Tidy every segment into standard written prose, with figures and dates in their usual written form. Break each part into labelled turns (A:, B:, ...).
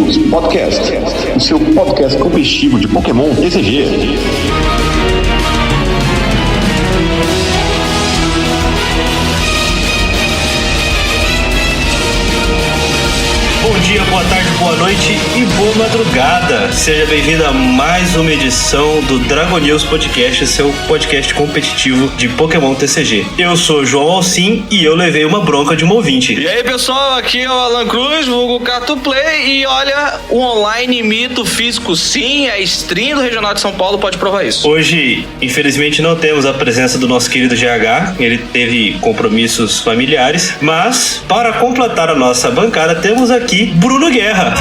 A: News Podcast, o seu podcast competitivo de Pokémon TCG.
B: Bom dia, boa tarde, boa noite e boa madrugada. Seja bem-vindo a mais uma edição do Dragon News Podcast, seu podcast competitivo de Pokémon TCG. Eu sou o João Alcim e eu levei uma bronca de um ouvinte.
C: E aí, pessoal, aqui é o Alan Cruz, vulgo Cato Play, e olha, o online imita o físico sim, a stream do Regional de São Paulo pode provar isso.
B: Hoje, infelizmente, não temos a presença do nosso querido GH, ele teve compromissos familiares, mas para completar a nossa bancada, temos aqui Bruno Guerra,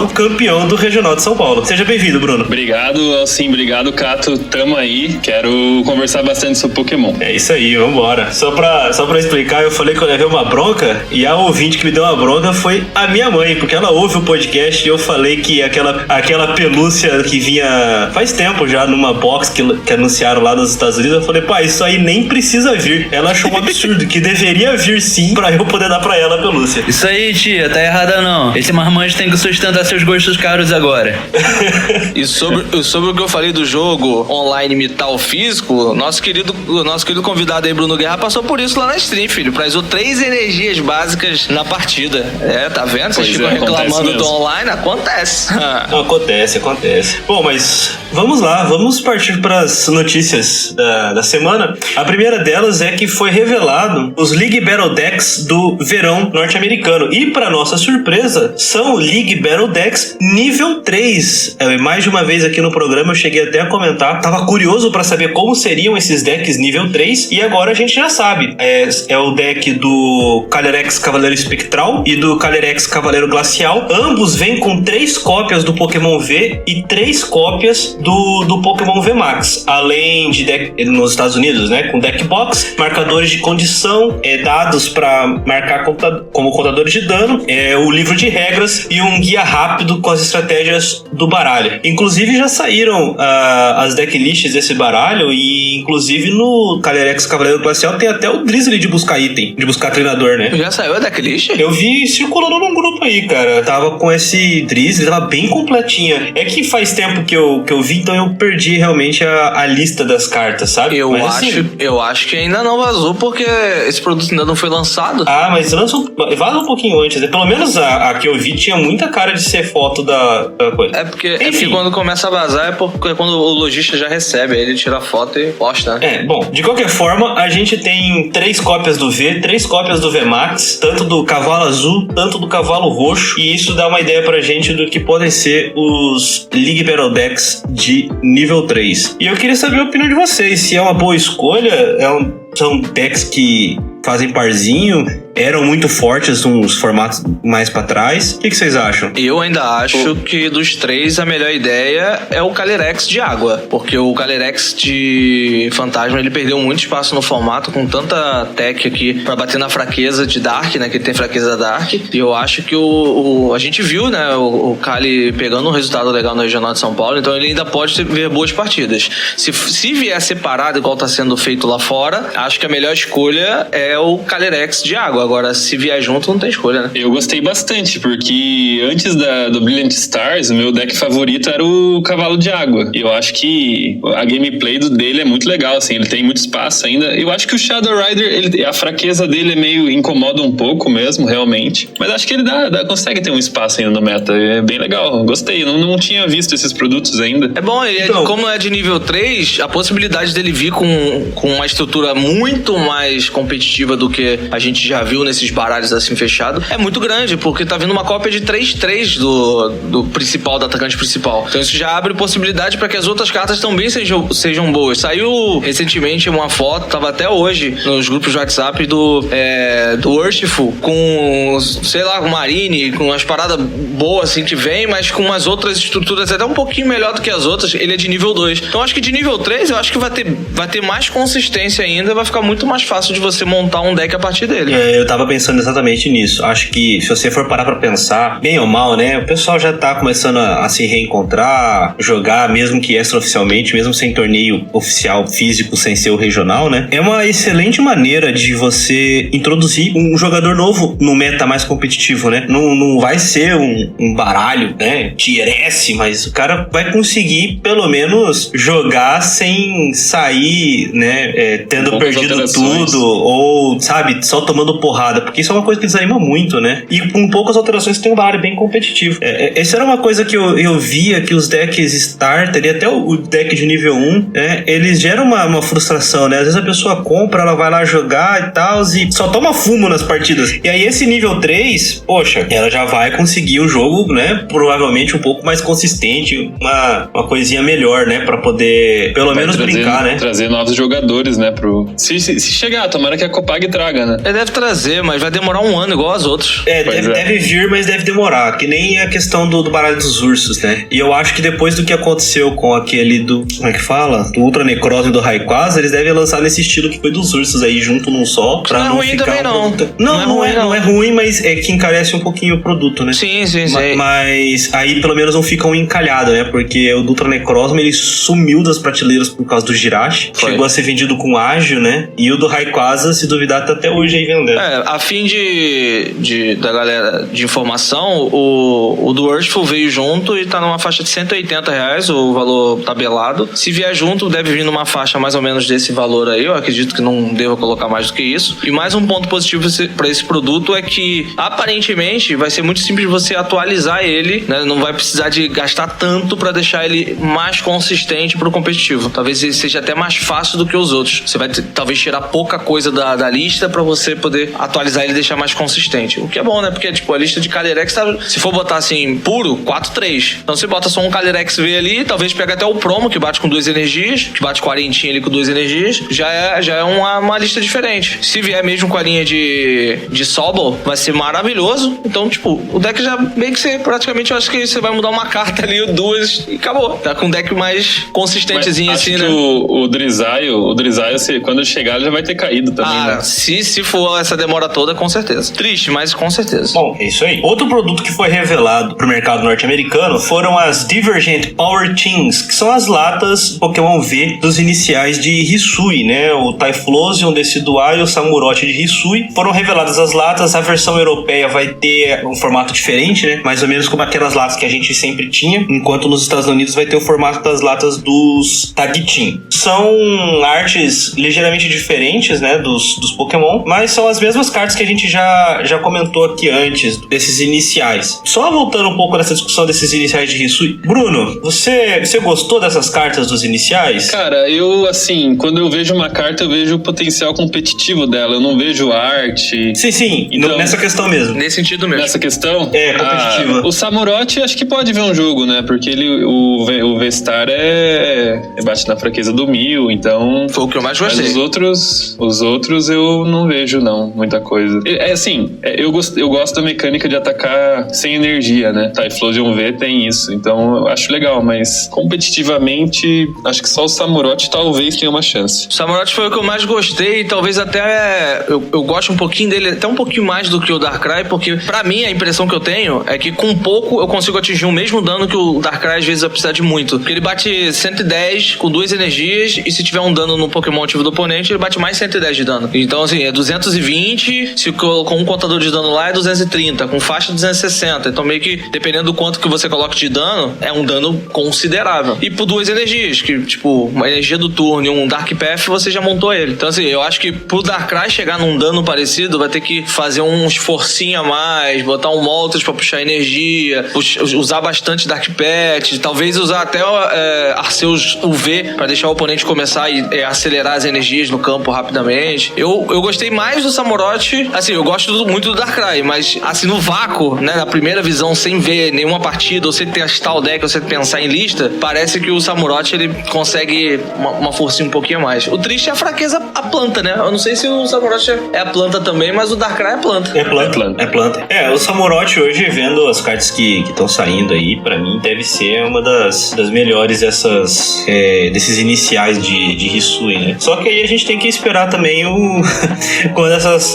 B: o campeão do Regional de São Paulo. Seja bem-vindo, Bruno.
D: Obrigado, Alcim, obrigado, Cato. Tamo aí, quero conversar bastante sobre Pokémon.
B: É isso aí, vambora. Só pra explicar, eu falei que eu levei uma bronca e a ouvinte que me deu uma bronca foi a minha mãe, porque ela ouve o podcast e eu falei que aquela pelúcia que vinha faz tempo já numa box que anunciaram lá nos Estados Unidos, eu falei, pai, isso aí nem precisa vir. Ela achou um absurdo, que deveria vir sim pra eu poder dar pra ela a pelúcia.
E: Isso aí, tia, tá errada não. Esse marmanjo tem que sustentar seus gostos caros agora.
C: E sobre o que eu falei do jogo online imitar o físico, nosso querido convidado aí, Bruno Guerra, passou por isso lá na stream, filho. Prazou 3 energias básicas na partida. É, tá vendo? Vocês ficam reclamando do online, acontece.
B: Acontece. Bom, mas vamos lá, vamos partir para as notícias da semana. A primeira delas é que foi revelado os League Battle Decks do verão norte-americano. E, para nossa surpresa, são League Battle Decks nível 3. Mais de uma vez aqui no programa eu cheguei até a comentar. Tava curioso para saber como seriam esses decks nível 3. E agora a gente já sabe. É o deck do Calyrex Cavaleiro Espectral e do Calyrex Cavaleiro Glacial. Ambos vêm com 3 cópias do Pokémon V e 3 cópias do Pokémon V Max. Além de deck nos Estados Unidos, né? Com deck box, marcadores de condição, dados para marcar como contadores de dano, o livro de regras e um guia rápido com as estratégias do baralho. Inclusive já saíram as decklists desse baralho e inclusive no Calyrex Cavaleiro Glacial tem até o Drizzly de buscar item, de buscar treinador, né?
C: Já saiu a decklist?
B: Eu vi circulando num grupo aí, cara. Tava com esse Drizzly, tava bem completinha. É que faz tempo que eu vi, então eu perdi realmente a lista das cartas, sabe?
C: Eu acho que ainda não vazou porque esse produto ainda não foi lançado.
B: Ah, mas vaza um pouquinho antes, né? Pelo menos a que eu vi tinha muita cara de ser foto da coisa.
C: É porque quando começa a vazar é porque quando o lojista já recebe, aí ele tira a foto e posta, né?
B: Bom, de qualquer forma, a gente tem 3 cópias do V, 3 cópias do V Max, tanto do cavalo azul, tanto do cavalo roxo, e isso dá uma ideia pra gente do que podem ser os League Battle Decks de nível 3. E eu queria saber a opinião de vocês, se é uma boa escolha, são decks que fazem parzinho, eram muito fortes uns formatos mais pra trás. O que vocês acham?
C: Eu ainda acho que dos 3 a melhor ideia é o Calyrex de água, porque o Calyrex de fantasma ele perdeu muito espaço no formato com tanta tech aqui pra bater na fraqueza de Dark, né, que ele tem fraqueza Dark, e eu acho que a gente viu, né, o Cali pegando um resultado legal no Regional de São Paulo, então ele ainda pode ver boas partidas. Se vier separado igual tá sendo feito lá fora, acho que a melhor escolha é o Calyrex de água. Agora, se vier junto, não tem escolha, né?
D: Eu gostei bastante, porque antes do Brilliant Stars, o meu deck favorito era o Cavalo de Água. Eu acho que a gameplay dele é muito legal, assim, ele tem muito espaço ainda. Eu acho que o Shadow Rider, a fraqueza dele é meio incomoda um pouco mesmo, realmente. Mas acho que ele consegue ter um espaço ainda no meta. É bem legal, gostei. Não tinha visto esses produtos ainda.
C: É bom, então, como é de nível 3, a possibilidade dele vir com uma estrutura muito mais competitiva do que a gente já viu nesses baralhos assim fechados é muito grande, porque tá vindo uma cópia de 3/3 do principal, do atacante principal. Então isso já abre possibilidade para que as outras cartas também sejam boas. Saiu recentemente uma foto, tava até hoje nos grupos de WhatsApp do Worshipful com, sei lá, com Marine, com umas paradas boas assim que vem, mas com umas outras estruturas até um pouquinho melhor do que as outras. Ele é de nível 2. Então acho que de nível 3 eu acho que vai ter mais consistência ainda, vai ficar muito mais fácil de você montar um deck a partir dele.
B: eu tava pensando exatamente nisso. Acho que se você for parar pra pensar, bem ou mal, né? O pessoal já tá começando a se reencontrar, jogar, mesmo que extraoficialmente, mesmo sem torneio oficial físico, sem ser o regional, né? É uma excelente maneira de você introduzir um jogador novo no meta mais competitivo, né? Não vai ser um baralho, né? Tier S, mas o cara vai conseguir, pelo menos, jogar sem sair, né? Tendo perdido tudo, ou, sabe, só tomando porrada, porque isso é uma coisa que desanima muito, né? E com poucas alterações tem um baralho bem competitivo. Essa era uma coisa que eu via que os decks starter e até o deck de nível 1, né? Eles geram uma frustração, né? Às vezes a pessoa compra, ela vai lá jogar e tal, e só toma fumo nas partidas. E aí esse nível 3, poxa, ela já vai conseguir o jogo, né? Provavelmente um pouco mais consistente, uma coisinha melhor, né? Pra poder, pelo menos, brincar, né?
D: Trazer novos jogadores, né? Se chegar, tomara que a Copag traga, né?
C: Ele deve trazer, mas vai demorar um ano igual aos outros.
B: Deve vir, mas deve demorar. Que nem a questão do baralho dos ursos, né? E eu acho que depois do que aconteceu com aquele do... Como é que fala? Do Ultra Necrose e do Rayquaza, eles devem lançar nesse estilo que foi dos ursos aí, junto num só. Pra
C: não é ruim também, não.
B: Não é ruim, mas é que encarece um pouquinho o produto, né?
C: Sim.
B: Mas aí pelo menos não fica um encalhado, né? Porque o do Ultra Necrozma, ele sumiu das prateleiras por causa do Jirachi. Chegou a ser vendido com ágil, né? E o do Rayquaza, se duvidar, tá até hoje aí vendendo.
C: A fim da galera de informação, o do Urshful veio junto e tá numa faixa de R$180, o valor tabelado. Se vier junto, deve vir numa faixa mais ou menos desse valor aí. Eu acredito que não deva colocar mais do que isso. E mais um ponto positivo para esse produto é que, aparentemente, vai ser muito simples você atualizar ele, né? Não vai precisar de gastar tanto para deixar ele mais consistente pro competitivo. Talvez ele seja até mais fácil do que os outros. Você vai talvez tirar pouca coisa da lista para você poder atualizar ele e deixar mais consistente. O que é bom, né? Porque, tipo, a lista de Calyrex, se for botar assim, puro, 4-3. Então você bota só um Calyrex V ali, talvez pega até o promo, que bate com 2 energias, que bate 40 ali com 2 energias, já é uma lista diferente. Se vier mesmo com a linha de Sobol, vai ser maravilhoso. Então, tipo, o deck já meio que você, praticamente, eu acho que você vai mudar uma carta ali, 2 e acabou. Tá com um deck mais consistentezinho assim, né?
D: O Drizzile, quando chegar, ele já vai ter caído também, né?
C: Se for essa demora toda, com certeza. Triste, mas com certeza.
B: Bom, é isso aí. Outro produto que foi revelado pro mercado norte-americano foram as Divergent Power Teams, que são as latas Pokémon V dos iniciais de Hisui, né? O Typhlosion, Decidueye e o Samurott de Hisui. Foram reveladas as latas. A versão europeia vai ter um formato diferente, né? Mais ou menos como aquelas latas que a gente sempre tinha, enquanto nos Estados Unidos vai ter o formato das latas dos Tag Team. São artes ligeiramente diferentes, né? Dos Pokémon, mas são as mesmas cartas que a gente já comentou aqui antes, desses iniciais. Só voltando um pouco nessa discussão desses iniciais de Hisui. Bruno, você gostou dessas cartas dos iniciais?
D: Cara, eu, assim, quando eu vejo uma carta, eu vejo o potencial competitivo dela. Eu não vejo arte.
B: Sim. Então, nessa questão mesmo.
C: Nesse sentido mesmo.
D: Nessa questão?
B: Competitiva.
D: O Samurott, acho que pode ver um jogo, né? Porque o V-Star bate na fraqueza do 1000, então...
C: Foi o que eu mais gostei.
D: Mas os outros eu não vejo, não, muita coisa. Eu gosto da mecânica de atacar sem energia, né? Typhlosion V tem isso, então eu acho legal, mas competitivamente, acho que só o Samurott talvez tenha uma chance.
C: O Samurott foi o que eu mais gostei e talvez até eu gosto um pouquinho dele, até um pouquinho mais do que o Darkrai, porque pra mim a impressão que eu tenho é que com pouco eu consigo atingir o mesmo dano que o Darkrai às vezes vai precisar de muito. Porque ele bate 110 com 2 energias e se tiver um dano no Pokémon ativo do oponente, ele bate mais 110 de dano. Então assim, é 220, se com um contador de dano lá é 230, com faixa 260. Então meio que, dependendo do quanto que você coloca de dano, é um dano considerável. E por 2 energias, que tipo, uma energia do turno e um Dark Path, você já montou ele. Então assim, eu acho que pro Darkrai chegar num dano parecido, vai ter que fazer um esforcinho a mais, botar um Moltres pra puxar energia, usar bastante Dark Path, talvez usar até Arceus UV pra deixar o oponente começar a acelerar as energias no campo rapidamente. Eu gostei mais do Samurott, assim, eu gosto muito do Darkrai, mas assim, no vácuo, né, na primeira visão, sem ver nenhuma partida, ou sem testar o deck, ou sem pensar em lista, parece que o Samurott, ele consegue uma forcinha um pouquinho a mais. O triste é a fraqueza, a planta, né? Eu não sei se o Samurott é a planta também, mas o Darkrai é planta.
B: É planta. O Samurott hoje, vendo as cartas que estão saindo aí, pra mim deve ser uma das melhores desses iniciais de Hisui, né? Só que aí a gente tem que esperar também quando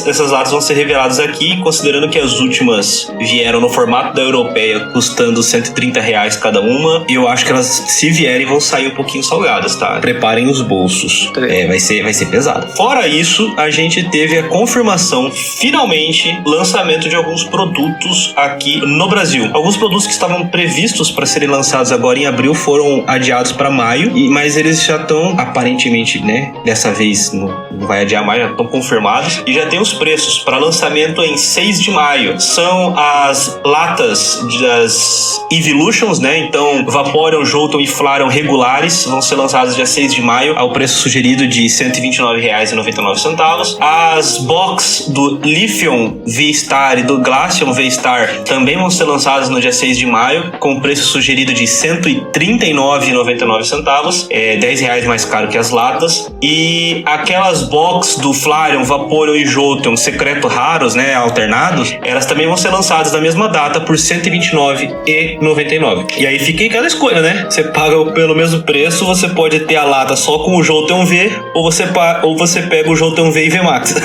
B: essas latas vão ser reveladas aqui, considerando que as últimas vieram no formato da europeia, custando R$130 cada uma. E eu acho que elas, se vierem, vão sair um pouquinho salgadas, tá? Preparem os bolsos. Vai ser pesado. Fora isso, a gente teve a confirmação, finalmente, lançamento de alguns produtos aqui no Brasil. Alguns produtos que estavam previstos para serem lançados agora em abril foram adiados para maio, mas eles já estão, aparentemente, né? Dessa vez não vai adiar mais, já estão confirmados. E já tem os preços para lançamento em 6 de maio. São as latas das Evolutions, né? Então, Vaporeon, Jolteon e Flareon regulares vão ser lançadas dia 6 de maio, ao preço sugerido de R$129,99. As box do Lithium V-Star e do Glaceon V-Star também vão ser lançadas no dia 6 de maio, com preço sugerido de R$139,99. R$10 mais caro que as latas. E aquelas box do Flareon, Vaporeon e Jolteon secreto raros, né, alternados, elas também vão ser lançadas na mesma data por R$129,99. E aí fica em cada escolha, né? Você paga pelo mesmo preço, você pode ter a lata só com o Jolteon V, ou você pega o Jolteon V e VMAX.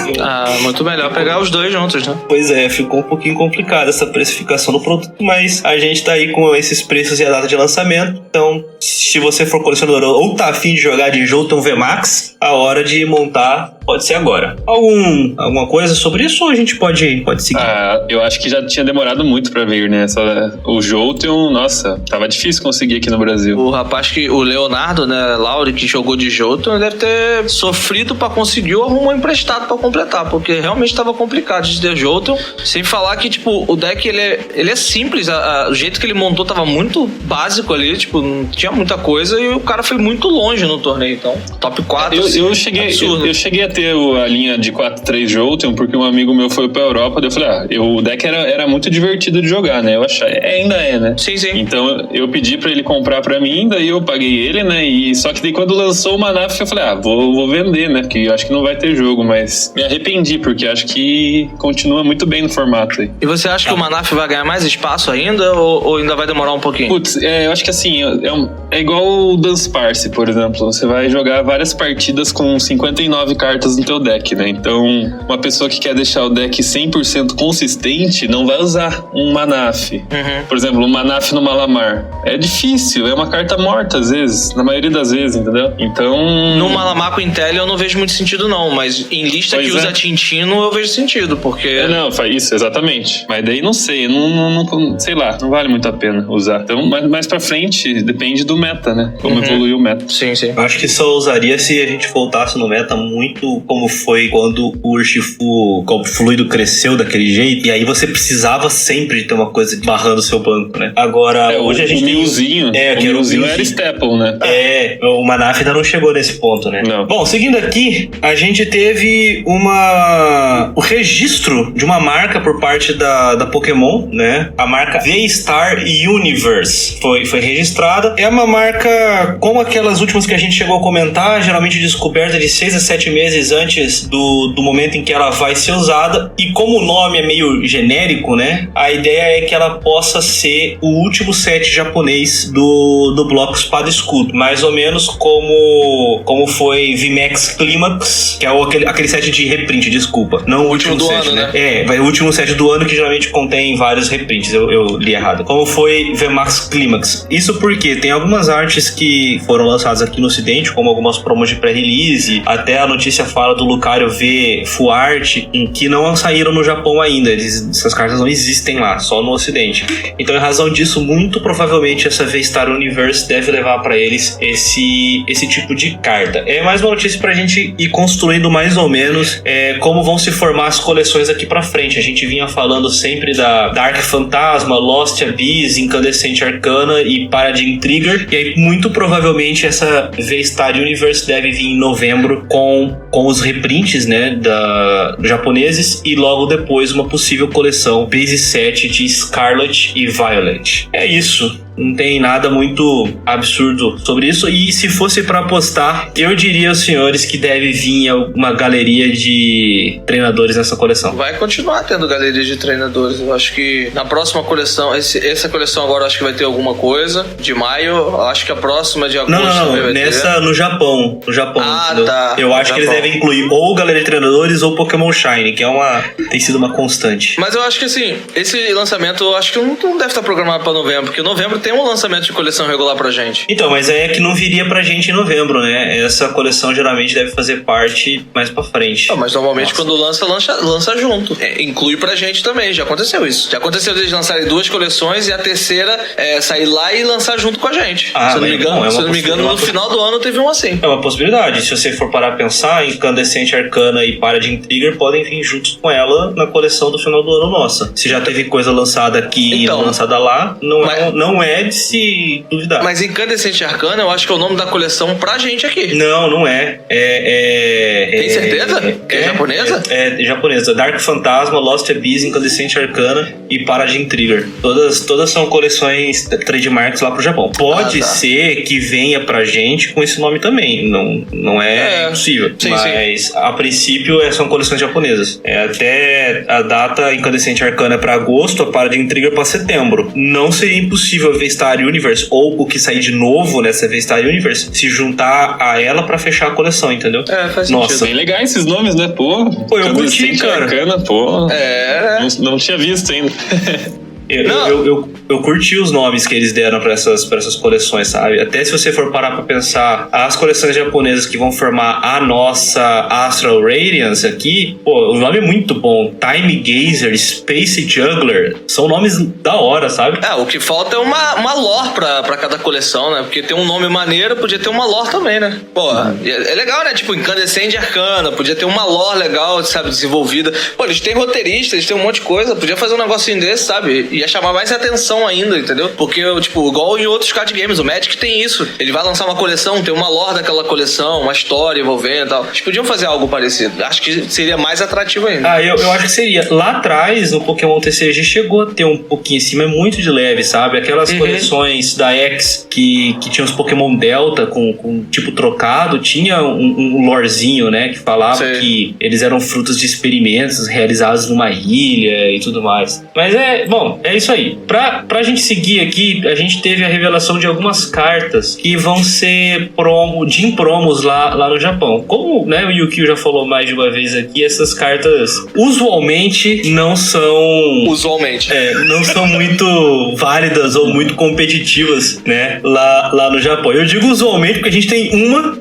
C: Muito melhor pegar os dois juntos, né?
B: Pois é, ficou um pouquinho complicada essa precificação do produto, mas a gente tá aí com esses preços e a data de lançamento. Então, se você for colecionador ou tá afim de jogar de Jolteon VMAX, a hora de montar pode ser agora. Alguma coisa sobre isso ou a gente pode seguir?
D: Eu acho que já tinha demorado muito pra vir, né? O Jolteon, nossa, tava difícil conseguir aqui no Brasil.
C: O rapaz o Leonardo, né, Lauri, que jogou de Jolteon, deve ter sofrido pra conseguir ou arrumou emprestado pra completar, porque realmente tava complicado de ter Jolteon. Sem falar que, tipo, o deck, ele é simples, o jeito que ele montou tava muito básico ali, tipo, não tinha muita coisa e o cara foi muito longe no torneio, então, top 4.
D: Eu cheguei a ter a linha de 4-3 Jolteon, porque um amigo meu foi pra Europa, daí eu falei, o deck era muito divertido de jogar, né? Eu achei, ainda é, né?
C: Sim, sim.
D: Então eu pedi pra ele comprar pra mim, daí eu paguei ele, né? E só que daí quando lançou o Manaf, eu falei, vou vender, né? Porque eu acho que não vai ter jogo, mas me arrependi, porque acho que continua muito bem no formato aí.
C: E você acha que o Manaf vai ganhar mais espaço ainda, ou ainda vai demorar um pouquinho?
D: Putz, eu acho que assim, é igual o Dunsparce, por exemplo. Você vai jogar várias partidas com 59 cartas no teu deck, né? Então, uma pessoa que quer deixar o deck 100% consistente não vai usar um Manaf. Por exemplo, um Manaf no Malamar. É difícil, é uma carta morta às vezes, na maioria das vezes, entendeu? Então...
C: No Malamar com Intel eu não vejo muito sentido não, mas em lista que usa Tintino eu vejo sentido, porque...
D: Não, faz isso, exatamente. Mas daí não sei, não sei lá, não vale muito a pena usar. Então, mais pra frente, depende do meta, né? Como evoluiu o meta.
C: Sim, sim.
B: Eu acho que só usaria se a gente voltasse no meta muito como foi quando o Urshifu, como o fluido cresceu daquele jeito, e aí você precisava sempre de ter uma coisa barrando o seu banco, né? Agora, hoje a gente tem...
D: O Milzinho era Staple, né?
B: O Manaf ainda não chegou nesse ponto, né?
D: Não.
B: Bom, seguindo aqui, a gente teve o registro de uma marca por parte da Pokémon, né? A marca V-Star Universe foi registrada. É uma marca como aquelas últimas que a gente chegou a comentar, geralmente descoberta de 6 a 7 meses antes do momento em que ela vai ser usada. E como o nome é meio genérico, né? A ideia é que ela possa ser o último set japonês do bloco Espada e Escudo. Mais ou menos como foi VMAX Climax, que é aquele set de reprint, desculpa. Não o último
C: do
B: set,
C: ano, né?
B: Vai o último set do ano, que geralmente contém vários reprints. Eu li errado. Como foi VMAX Climax. Isso porque tem algumas artes que foram lançadas aqui no ocidente, como algumas promos de pré-release. Até a notícia fala do Lucario V Full Art, que não saíram no Japão ainda. Essas cartas não existem lá, só no ocidente. Então, em razão disso, muito provavelmente essa V-Star Universe deve levar pra eles esse tipo de carta. É mais uma notícia pra gente ir construindo mais ou menos como vão se formar as coleções aqui pra frente. A gente vinha falando sempre da Dark Fantasma, Lost Abyss, Incandescente Arcana e Paradigm Trigger. E aí, muito provavelmente, essa V-Star Universe deve vir em novembro com os reprints, né, japoneses, e logo depois uma possível coleção base set de Scarlet e Violet. É isso. Não tem nada muito absurdo sobre isso. E se fosse pra apostar, eu diria aos senhores que deve vir uma galeria de treinadores nessa coleção.
C: Vai continuar tendo galeria de treinadores. Eu acho que na próxima coleção, essa coleção agora eu acho que vai ter alguma coisa. De maio, eu acho que a próxima de agosto
B: Não.
C: vai
B: Nessa
C: ter.
B: no Japão. Entendeu?
C: Tá.
B: Eu
C: No
B: acho que eles
C: Japão.
B: devem incluir ou galeria de treinadores ou Pokémon Shine, que tem sido uma constante.
C: Mas eu acho que assim, esse lançamento eu acho que não deve estar programado pra novembro, porque novembro tem um lançamento de coleção regular pra gente.
B: Então, mas é que não viria pra gente em novembro, né? Essa coleção geralmente deve fazer parte mais pra frente.
C: Mas normalmente
B: Nossa.
C: quando lança junto. Inclui pra gente também, já aconteceu isso. Já aconteceu eles lançarem 2 coleções e a terceira sair lá e lançar junto com a gente. Se eu não me engano, no final do ano teve um assim.
B: É uma possibilidade. Se você for parar a pensar, Incandescente Arcana e Paladin Trigger podem vir juntos com ela na coleção do final do ano nossa. Se já teve coisa lançada aqui e
C: Então,
B: não lançada lá, não é de se duvidar.
C: Mas Incandescente Arcana eu acho que é o nome da coleção pra gente aqui.
B: Não é.
C: Tem certeza? Que é japonesa?
B: É japonesa. Dark Fantasma, Lost Abyss, Incandescente Arcana e Paladin Trigger. Todas são coleções trademarks lá pro Japão. Pode ser que venha pra gente com esse nome também. Não é impossível.
C: Sim,
B: mas a princípio são coleções japonesas. Até a data Incandescente Arcana é pra agosto, a Paladin Trigger pra setembro. Não seria impossível a V-Star Universe ou o que sair de novo nessa V-Star Universe se juntar a ela pra fechar a coleção, entendeu?
C: Faz
B: Nossa.
C: sentido.
D: Bem legais esses nomes, né? Pô,
B: eu curti, cara.
D: Arcana, pô. Não tinha visto ainda.
B: Eu curti os nomes que eles deram pra essas coleções, sabe? Até se você for parar pra pensar, as coleções japonesas que vão formar a nossa Astral Radiance aqui, pô, o nome é muito bom. Time Gazer, Space Juggler, são nomes da hora, sabe?
C: O que falta é uma lore pra cada coleção, né? Porque tem um nome maneiro, podia ter uma lore também, né? Pô, é legal, né? Tipo, Incandescente Arcana, podia ter uma lore legal, sabe, desenvolvida. Pô, eles têm roteiristas, eles têm um monte de coisa, podia fazer um negocinho desse, sabe? Ia chamar mais atenção ainda, entendeu? Porque, tipo, igual em outros card games, o Magic tem isso. Ele vai lançar uma coleção, tem uma lore daquela coleção, uma história envolvendo e tal. Eles podiam fazer algo parecido. Acho que seria mais atrativo ainda.
B: Eu acho que seria. Lá atrás, no Pokémon TCG, chegou a ter um pouquinho assim, mas muito de leve, sabe? Aquelas coleções da X que tinha os Pokémon Delta com tipo trocado, tinha um lorezinho, né? Que falava que eles eram frutos de experimentos realizados numa ilha e tudo mais. Mas é isso aí. Pra gente seguir aqui, a gente teve a revelação de algumas cartas que vão ser promos lá no Japão. Como, né, o Yukio já falou mais de uma vez aqui, essas cartas usualmente não são... não são muito válidas ou muito competitivas, né, lá no Japão. Eu digo usualmente porque a gente tem uma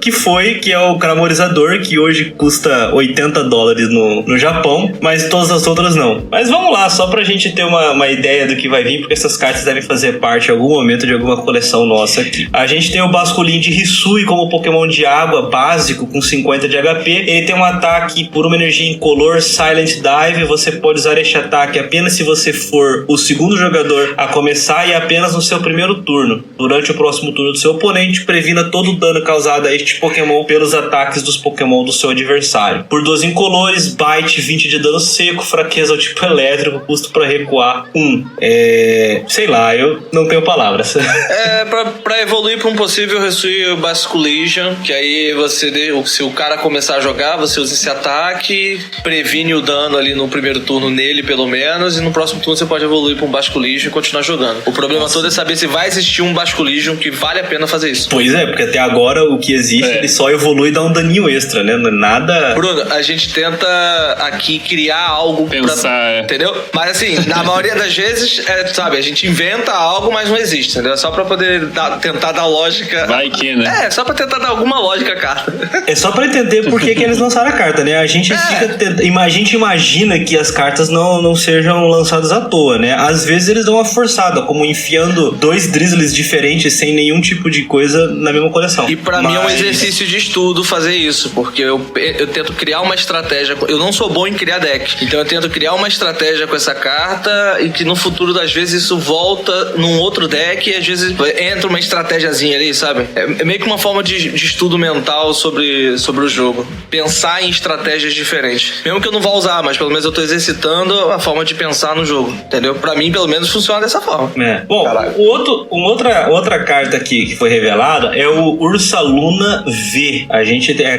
B: que é o Cramorizador, que hoje custa $80 no Japão, mas todas as outras não. Mas vamos lá, só pra gente ter uma ideia do que vai vir, porque essas cartas devem fazer parte em algum momento de alguma coleção nossa aqui. A gente tem o Basculin de Hisui como Pokémon de água básico com 50 de HP. Ele tem um ataque por uma energia incolor, Silent Dive. Você pode usar este ataque apenas se você for o segundo jogador a começar e apenas no seu primeiro turno. Durante o próximo turno do seu oponente, previna todo o dano causado a este Pokémon pelos ataques dos Pokémon do seu adversário. Por 2 incolores, Bite 20 de dano seco, fraqueza ao tipo elétrico, custo para recuar 1. Sei lá, eu não tenho palavras.
C: Pra evoluir pra um possível Resui Basculision, que aí se o cara começar a jogar, você usa esse ataque, previne o dano ali no primeiro turno nele, pelo menos, e no próximo turno você pode evoluir pra um Basculision e continuar jogando. O problema todo é saber se vai existir um Basculision que vale a pena fazer isso.
B: Pois é, porque até agora o que existe, ele só evolui e dá um daninho extra, né? Nada...
C: Bruno, a gente tenta aqui criar algo entendeu? Mas assim, na maioria das vezes, sabe, a gente inventa algo, mas não existe, entendeu? Só pra poder tentar dar lógica.
D: Vai que, né?
C: Só pra tentar dar alguma lógica à carta.
B: É só pra entender por que eles lançaram a carta, né? A gente a gente imagina que as cartas não sejam lançadas à toa, né? Às vezes eles dão uma forçada, como enfiando 2 Drizzlies diferentes sem nenhum tipo de coisa na mesma coleção.
C: E pra mim é um exercício de estudo fazer isso, porque eu tento criar uma estratégia. Eu não sou bom em criar deck, então eu tento criar uma estratégia com essa carta e que no futuro, às vezes isso volta num outro deck e às vezes entra uma estratégiazinha ali, sabe? É meio que uma forma de estudo mental sobre o jogo. Pensar em estratégias diferentes. Mesmo que eu não vá usar, mas pelo menos eu tô exercitando a forma de pensar no jogo, entendeu? Pra mim, pelo menos, funciona dessa forma.
B: Bom, outra carta aqui que foi revelada é o Ursaluna V.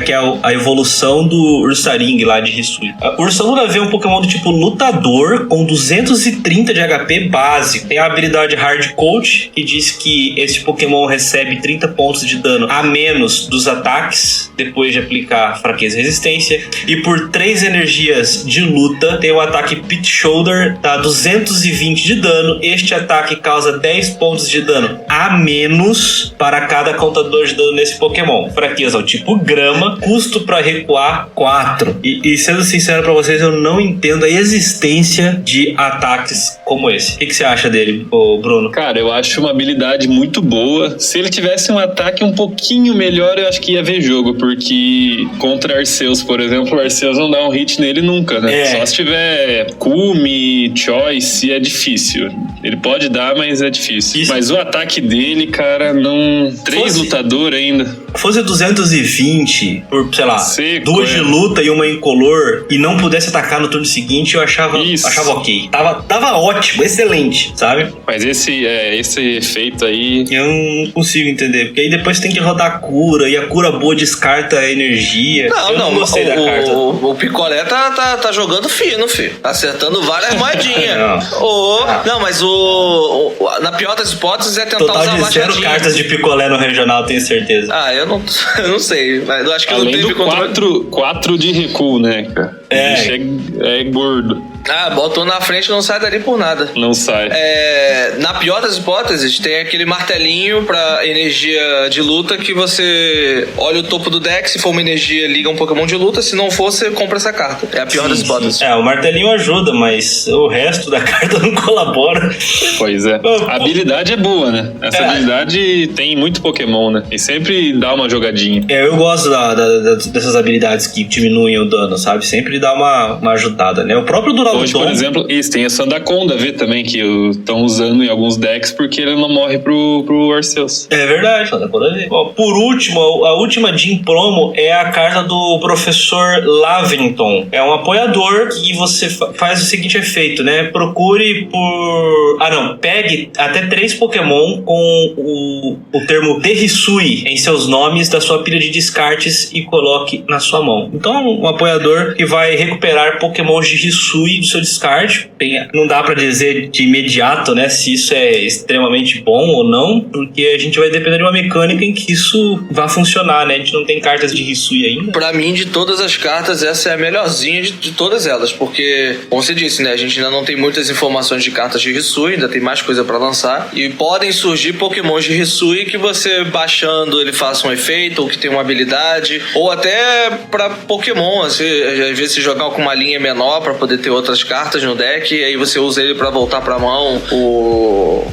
B: Que é a evolução do Ursaring lá de Hisui. A Ursaluna V é um Pokémon do tipo lutador com 230 de HP básico. Tem a habilidade Hard Coat, que diz que esse Pokémon recebe 30 pontos de dano a menos dos ataques depois de aplicar fraqueza e resistência. E por 3 energias de luta, tem o ataque Pit Shoulder, dá 220 de dano. Este ataque causa 10 pontos de dano a menos para cada contador de dano nesse Pokémon. Fraqueza ao tipo grama, custo para recuar 4. E sendo sincero pra vocês, eu não entendo a existência de ataques como esse. O que você acha dele, Bruno?
D: Cara, eu acho uma habilidade muito boa. Se ele tivesse um ataque um pouquinho melhor, eu acho que ia ver jogo, porque contra Arceus, por exemplo, o Arceus não dá um hit nele nunca, né? Só se tiver Kumi, Choice, é difícil. Ele pode dar, mas é difícil. Isso. Mas o ataque dele, cara, não... 3 lutador ainda.
B: Fosse 220 por, sei lá,
D: seco,
B: 2 de luta e uma incolor e não pudesse atacar no turno seguinte, eu achava ok. Tava ótimo, excelente, sabe?
D: Mas esse efeito aí...
B: Eu não consigo entender, porque aí depois tem que rodar a cura, e a cura boa descarta a energia. Eu não gostei da carta.
C: O Picolé tá jogando fino, filho. Tá acertando várias moedinhas. Não, mas na pior das hipóteses é tentar
B: total
C: usar a machadinha.
B: 0 cartas de picolé no regional, tenho certeza.
C: Eu não sei, mas eu acho que
D: além
C: não teve
D: 4 de recuo, né, cara? É gordo.
C: Botou na frente e não sai dali por nada.
D: Não sai.
C: Na pior das hipóteses, tem aquele martelinho pra energia de luta que você olha o topo do deck, se for uma energia, liga um Pokémon de luta, se não for, você compra essa carta. É a pior das hipóteses.
B: O martelinho ajuda, mas o resto da carta não colabora.
D: Pois é. A habilidade é boa, né? Essa habilidade tem muito Pokémon, né? E sempre dá uma jogadinha.
B: Eu gosto dessas habilidades que diminuem o dano, sabe? Sempre dá uma ajudada, né? O próprio Duraludon...
D: Hoje, por exemplo, tem a Sandaconda V também, que estão usando em alguns decks porque ele não morre pro Arceus.
B: É verdade, Sandaconda V. Por último, a última Gym Promo é a carta do Professor Lavington. É um apoiador que você faz o seguinte efeito, né? Procure por... pegue até 3 Pokémon com o termo Dehisui em seus nomes da sua pilha de descartes e coloque na sua mão. Então, um apoiador que vai recuperar Pokémons de Hisui do seu descarte. Não dá pra dizer de imediato, né, se isso é extremamente bom ou não, porque a gente vai depender de uma mecânica em que isso vai funcionar, né? A gente não tem cartas de Hisui ainda.
C: Pra mim, de todas as cartas, essa é a melhorzinha de todas elas, porque, como você disse, né, a gente ainda não tem muitas informações de cartas de Hisui, ainda tem mais coisa pra lançar, e podem surgir Pokémons de Hisui que você baixando ele faça um efeito, ou que tem uma habilidade, ou até pra Pokémon, assim, às vezes você jogar com uma linha menor pra poder ter outras cartas no deck, e aí você usa ele pra voltar pra mão o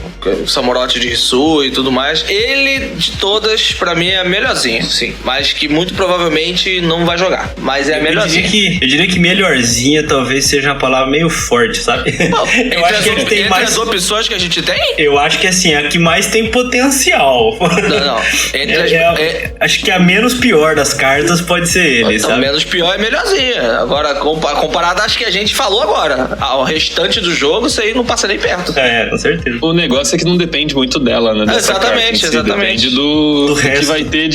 C: Samurott de Hisui e tudo mais. Ele, de todas, pra mim é a melhorzinha, sim, mas que muito provavelmente não vai jogar, mas é a melhorzinha.
B: Eu diria que melhorzinha talvez seja uma palavra meio forte, sabe?
C: Eu acho que ele tem mais... as opções que a gente tem?
B: Eu acho que assim, a que mais tem potencial.
C: Não.
B: Acho que a menos pior das cartas pode ser ele,
C: sabe? A menos pior é melhorzinha. Agora, comparado às que a gente falou agora, ao restante do jogo, isso aí não passa nem perto.
B: Com certeza.
D: O negócio é que não depende muito dela, né?
C: Exatamente.
D: Depende do que vai ter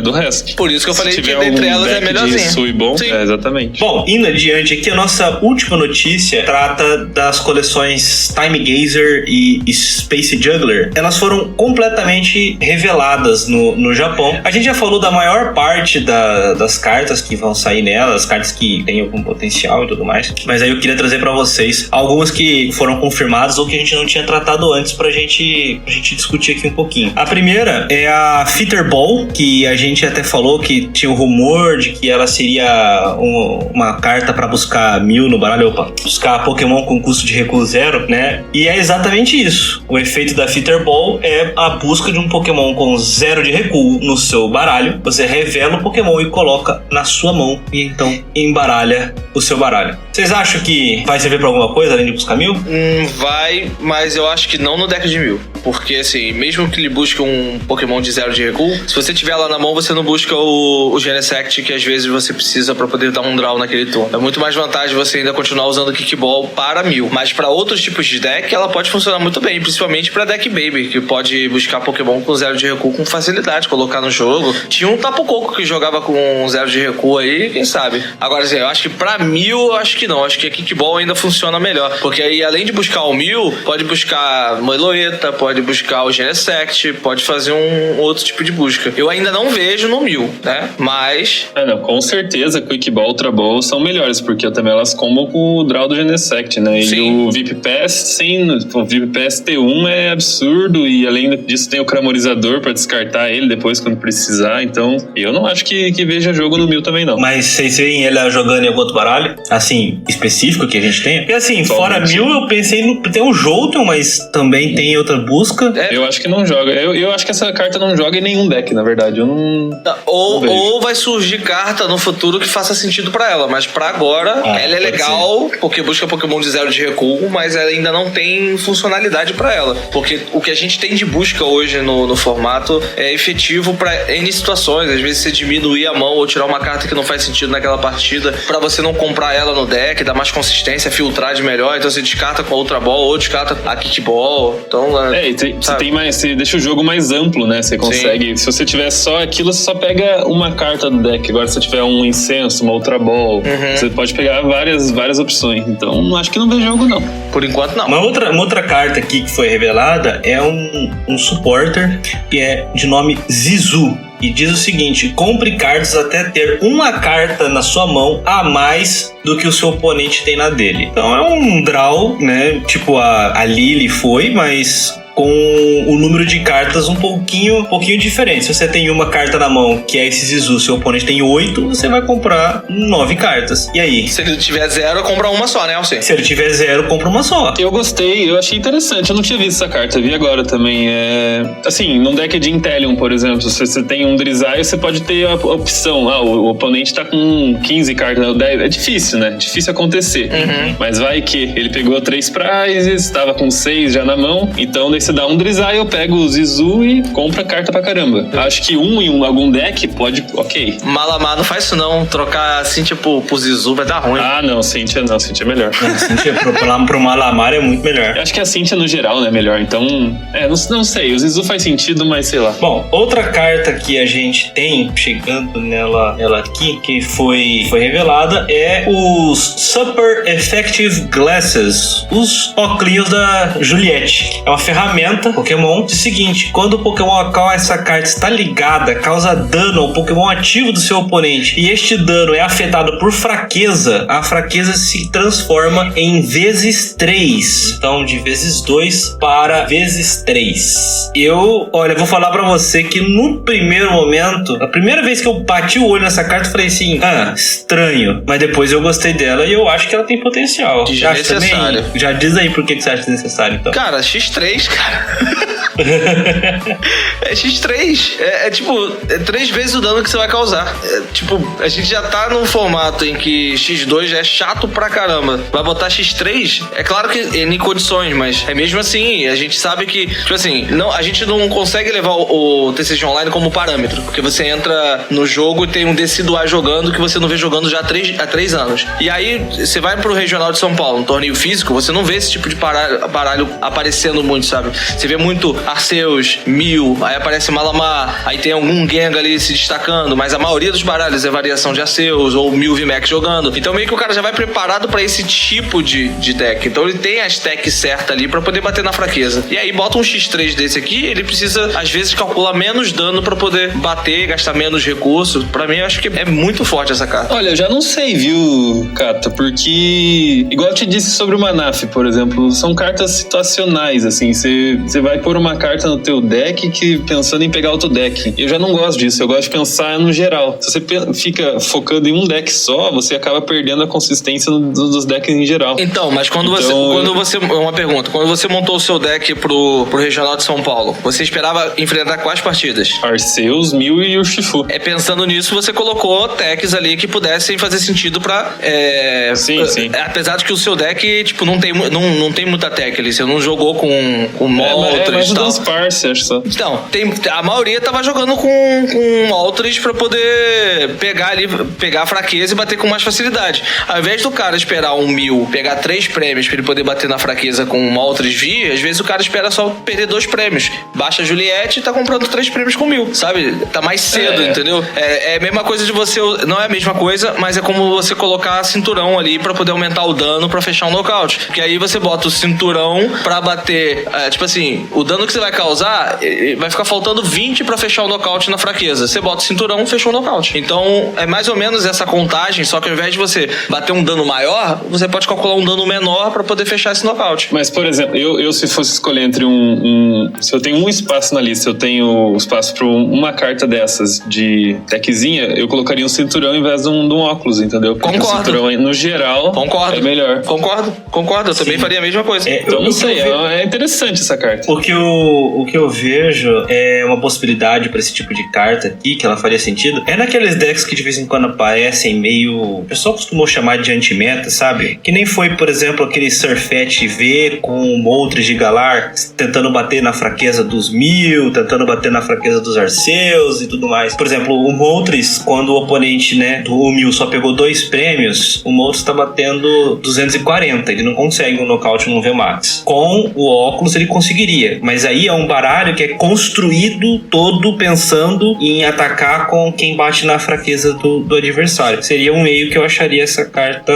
D: do resto.
C: Por isso que eu falei que dentre elas é melhorzinha.
D: Isso e bom, exatamente.
B: Bom, indo adiante aqui, a nossa última notícia trata das coleções Time Gazer e Space Juggler. Elas foram completamente reveladas no Japão. A gente já falou da maior parte das cartas que vão sair nela, as cartas que têm algum potencial e tudo mais. Mas aí eu queria trazer pra vocês algumas que foram confirmadas ou que a gente não tinha tratado antes pra gente gente discutir aqui um pouquinho. A primeira é a Fitter Ball, que a gente até falou que tinha o rumor de que ela seria uma carta pra buscar 1000 no baralho, buscar Pokémon com custo de recuo 0, né? E é exatamente isso. O efeito da Fitter Ball é a busca de um Pokémon com 0 de recuo no seu baralho. Você revela o Pokémon e coloca na sua mão e então embaralha o seu baralho. Vocês acham que vai servir pra alguma coisa além de buscar 1000?
C: Vai, mas eu acho que não no deck de 1000. Porque, assim, mesmo que ele busque um Pokémon de 0 de recuo, se você tiver lá na mão, você não busca o Genesect, que às vezes você precisa pra poder dar um draw naquele turno. É muito mais vantagem você ainda continuar usando o Kickball para 1000. Mas pra outros tipos de deck, ela pode funcionar muito bem, principalmente pra deck Baby, que pode buscar Pokémon com 0 de recuo com facilidade, colocar no jogo. Tinha um Tapu Koko que jogava com 0 de recuo aí, quem sabe? Agora, assim, eu acho que pra 1000, eu acho que não. Acho que a Kickball ainda funciona melhor. Porque aí, além de buscar o 1000, pode buscar Moeloeta, pode buscar o Genesect, pode fazer um outro tipo de busca. Eu ainda não vejo no 1000, né? Mas...
D: não, com certeza Quick Ball, Ultra Ball são melhores, porque também elas combam com o draw do Genesect, né? E
C: Sim.
D: o VIP Pass, o VIP Pass T1 é absurdo, e além disso tem o Cramorizador pra descartar ele depois quando precisar, então eu não acho que veja jogo no 1000 também não.
B: Mas vocês veem ele jogando em algum outro baralho? Assim, específico que a gente tem? Porque assim, fora 1000 eu pensei tem o Jolteon, mas também tem outra busca.
D: Eu acho que não joga. Eu acho que essa carta não joga em nenhum deck, na verdade. Eu não...
C: Ou vai surgir carta no futuro que faça sentido pra ela, mas pra agora ela é legal, porque busca Pokémon de 0 de recuo, mas ela ainda não tem funcionalidade pra ela. Porque o que a gente tem de busca hoje no formato é efetivo pra N situações. Às vezes você diminuir a mão ou tirar uma carta que não faz sentido naquela partida pra você não comprar ela no deck, dar mais consistência, filtrar de melhor. Então você descarta com a Ultra Ball ou descarta a Kickball. Então,
D: você deixa o jogo mais amplo, né? Você consegue... Sim. Se você tiver só aquilo, você só pega uma carta do deck. Agora, se você tiver um Incenso, uma Ultra Ball, você pode pegar várias opções. Então, acho que não vê jogo, não.
C: Por enquanto, não.
B: Uma outra carta aqui que foi revelada é um supporter que é de nome Zizu. E diz o seguinte: compre cartas até ter uma carta na sua mão a mais do que o seu oponente tem na dele. Então é um draw, né? Tipo a Lily foi, mas com o número de cartas um pouquinho diferente. Se você tem uma carta na mão, que é esse Zizu, seu oponente tem 8, você vai comprar 9 cartas. E aí?
C: Se ele tiver 0, compra uma só, né, Alcir?
B: Se ele tiver 0, compra uma só.
D: Eu gostei, eu achei interessante. Eu não tinha visto essa carta, vi agora também. Assim, num deck de Inteleon, por exemplo, se você tem um Drizzile, você pode ter a opção. O oponente tá com 15 cartas, 10. É difícil, né? Difícil acontecer. Mas vai que ele pegou 3 prizes, tava com 6 já na mão, então você dá um Drizzile, pega o Zizu e compra carta pra caramba. Acho que em algum deck pode... Ok.
C: Malamar não faz isso não. Trocar a Cynthia pro Zizu vai dar ruim.
D: Não, Cynthia é melhor.
B: A Cynthia pro Malamar é muito melhor.
D: Eu acho que a Cynthia no geral, né, melhor. Então, não sei. O Zizu faz sentido, mas sei lá.
B: Bom, outra carta que a gente tem chegando nela aqui, que foi revelada, é os Super Effective Glasses, os óculos da Juliette. É uma ferramenta Pokémon. É o seguinte: quando o Pokémon a qual essa carta está ligada causa dano ao Pokémon ativo do seu oponente e este dano é afetado por fraqueza, a fraqueza se transforma em vezes 3. Então, de vezes 2 para vezes 3. Olha, vou falar pra você que no primeiro momento, a primeira vez que eu bati o olho nessa carta, eu falei assim, estranho. Mas depois eu gostei dela e eu acho que ela tem potencial.
C: Desnecessário.
B: Já diz aí por que você acha desnecessário, então.
C: Cara, X3, cara. É X3. É tipo, 3 vezes o dano que você vai causar. A gente já tá num formato em que X2 já é chato pra caramba. Vai botar X3? É claro que em condições, mas é mesmo assim. A gente sabe que, a gente não consegue levar o TCG Online como parâmetro. Porque você entra no jogo e tem um Decidueye jogando que você não vê jogando já há 3 anos. E aí, você vai pro Regional de São Paulo, um torneio físico, você não vê esse tipo de baralho aparecendo muito, sabe? Você vê muito Arceus, Mew, aí aparece Malamar, aí tem algum Gengar ali se destacando, mas a maioria dos baralhos é variação de Arceus ou Mew VMAX jogando. Então meio que o cara já vai preparado pra esse tipo de deck. Então ele tem as techs certas ali pra poder bater na fraqueza. E aí bota um X3 desse aqui, ele precisa às vezes calcular menos dano pra poder bater, gastar menos recurso. Pra mim eu acho que é muito forte essa carta.
D: Olha, eu já não sei, viu, Kata, porque igual eu te disse sobre o Manaf, por exemplo, são cartas situacionais, assim, você vai pôr uma carta no teu deck que pensando em pegar outro deck. Eu já não gosto disso, eu gosto de pensar no geral. Se você fica focando em um deck só, você acaba perdendo a consistência dos decks em geral.
C: Então, mas uma pergunta, quando você montou o seu deck pro Regional de São Paulo, você esperava enfrentar quais partidas?
D: Arceus, Mil e Urshifu.
C: Pensando nisso, você colocou techs ali que pudessem fazer sentido pra...
D: Sim.
C: Apesar de que o seu deck, tipo, não tem muita tech ali, você não jogou com Moltres e tal.
D: Parse, acho só.
C: Então, a maioria tava jogando com Moltres pra poder pegar a fraqueza e bater com mais facilidade. Ao invés do cara esperar um 1000, pegar 3 prêmios pra ele poder bater na fraqueza com Moltres V, às vezes o cara espera só perder 2 prêmios. Baixa a Juliette e tá comprando 3 prêmios com 1000, sabe? Tá mais cedo, entendeu? É a mesma coisa de você... Não é a mesma coisa, mas é como você colocar cinturão ali pra poder aumentar o dano pra fechar um nocaute. Que aí você bota o cinturão pra bater... tipo assim, o dano que você vai causar vai ficar faltando 20 pra fechar o nocaute na fraqueza. Você bota o cinturão, fechou o nocaute. Então, é mais ou menos essa contagem, só que ao invés de você bater um dano maior, você pode calcular um dano menor pra poder fechar esse nocaute.
D: Mas, por exemplo, eu se fosse escolher entre se eu tenho um espaço na lista, eu tenho espaço pra uma carta dessas de techzinha, eu colocaria um cinturão em vez de um óculos, entendeu? Porque
C: Concordo.
D: o cinturão, no geral, é melhor.
C: Concordo. Eu também faria a mesma coisa.
D: Então, não sei, é interessante essa carta.
B: O que eu vejo é uma possibilidade pra esse tipo de carta aqui, que ela faria sentido, é naqueles decks que de vez em quando aparecem meio... O pessoal costumou chamar de anti-meta, sabe? Que nem foi, por exemplo, aquele Surfet V com Moltres de Galar tentando bater na fraqueza dos 1000, tentando bater na fraqueza dos Arceus e tudo mais. Por exemplo, o Moltres, quando o oponente, né, do 1000 só pegou 2 prêmios, o Moltres tá batendo 240, ele não consegue um nocaute no VMAX. Com o óculos ele conseguiria, mas aí é um baralho que é construído todo pensando em atacar com quem bate na fraqueza do adversário. Seria um meio que eu acharia essa carta,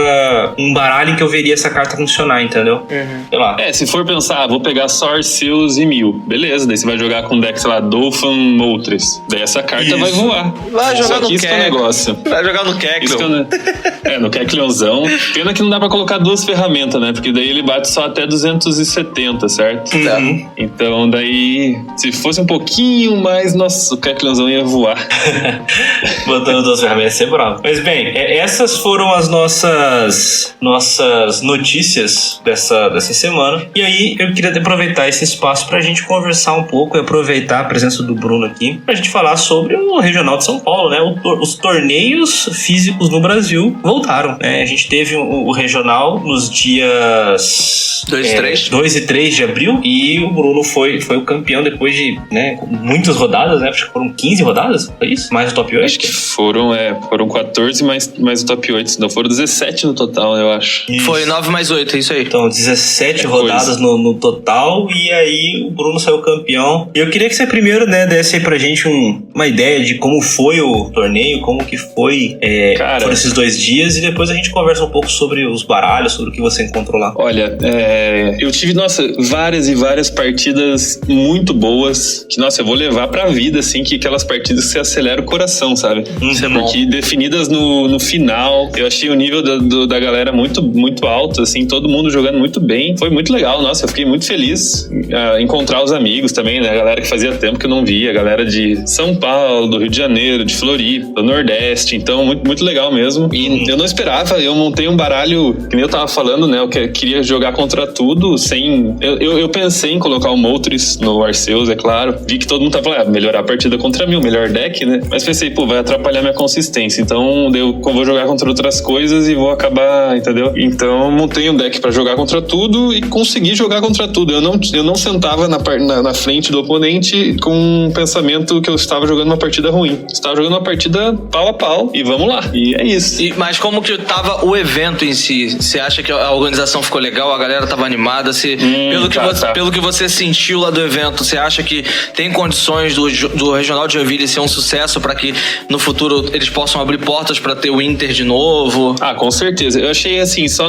B: um baralho que eu veria essa carta funcionar, entendeu? Sei lá.
D: Se for pensar, vou pegar só Arceus e 1000, beleza, daí você vai jogar com deck, sei lá, Dolphin, Moltres, daí essa carta vai voar.
C: Vai jogar no
D: isso que é o negócio.
C: Vai jogar no Kecleon.
D: No Kecleonzão. Pena que não dá pra colocar 2 ferramentas, né? Porque daí ele bate só até 270, certo? Então daí, se fosse um pouquinho mais, nossa, o Kecleonzão ia voar.
B: Botando 2 ferramentas ia ser bravo. Mas bem, essas foram as nossas notícias dessa semana. E aí eu queria aproveitar esse espaço pra gente conversar um pouco e aproveitar a presença do Bruno aqui pra gente falar sobre o Regional de São Paulo, né? Os torneios físicos no Brasil voltaram, né? A gente teve o Regional nos dias 2 e 3 de abril e o Bruno foi o campeão depois de, né, muitas rodadas, né? Acho que foram 15 rodadas, foi isso? Mais o top 8?
D: Acho que foram 14 mais o top 8, não, foram 17 no total, eu acho.
B: Isso.
C: Foi 9 mais 8, é isso aí.
B: Então, 17 rodadas no total, e aí o Bruno saiu campeão. E eu queria que você primeiro, né, desse aí pra gente uma ideia de como foi o torneio, como que foi foram esses 2 dias, e depois a gente conversa um pouco sobre os baralhos, sobre o que você encontrou lá.
D: Olha, eu tive, várias e várias partidas muito boas, que, eu vou levar pra vida, assim, que aquelas partidas que você acelera o coração, sabe? Porque definidas no final, eu achei o nível da galera muito, muito alto, assim, todo mundo jogando muito bem. Foi muito legal, eu fiquei muito feliz encontrar os amigos também, né? A galera que fazia tempo que eu não via, a galera de São Paulo, do Rio de Janeiro, de Floripa, do Nordeste, então muito, muito legal mesmo. E eu não esperava, eu montei um baralho, que nem eu tava falando, né? Eu queria jogar contra tudo sem... Eu pensei em colocar o Moltres no Arceus, é claro. Vi que todo mundo tava falando, melhorar a partida contra mim, o melhor deck, né? Mas pensei, vai atrapalhar minha consistência. Então eu vou jogar contra outras coisas e vou acabar, entendeu? Então montei um deck pra jogar contra tudo e consegui jogar contra tudo. Eu não sentava na frente do oponente com um pensamento que eu estava jogando uma partida ruim. Estava jogando uma partida pau a pau e vamos lá. E é isso.
C: Mas como que tava o evento em si? Você acha que a organização ficou legal? A galera tava animada? Pelo que você sentiu lá do evento, você acha que tem condições do Regional de Joinville ser um sucesso para que no futuro eles possam abrir portas para ter o Inter de novo?
D: Com certeza. Eu achei assim, só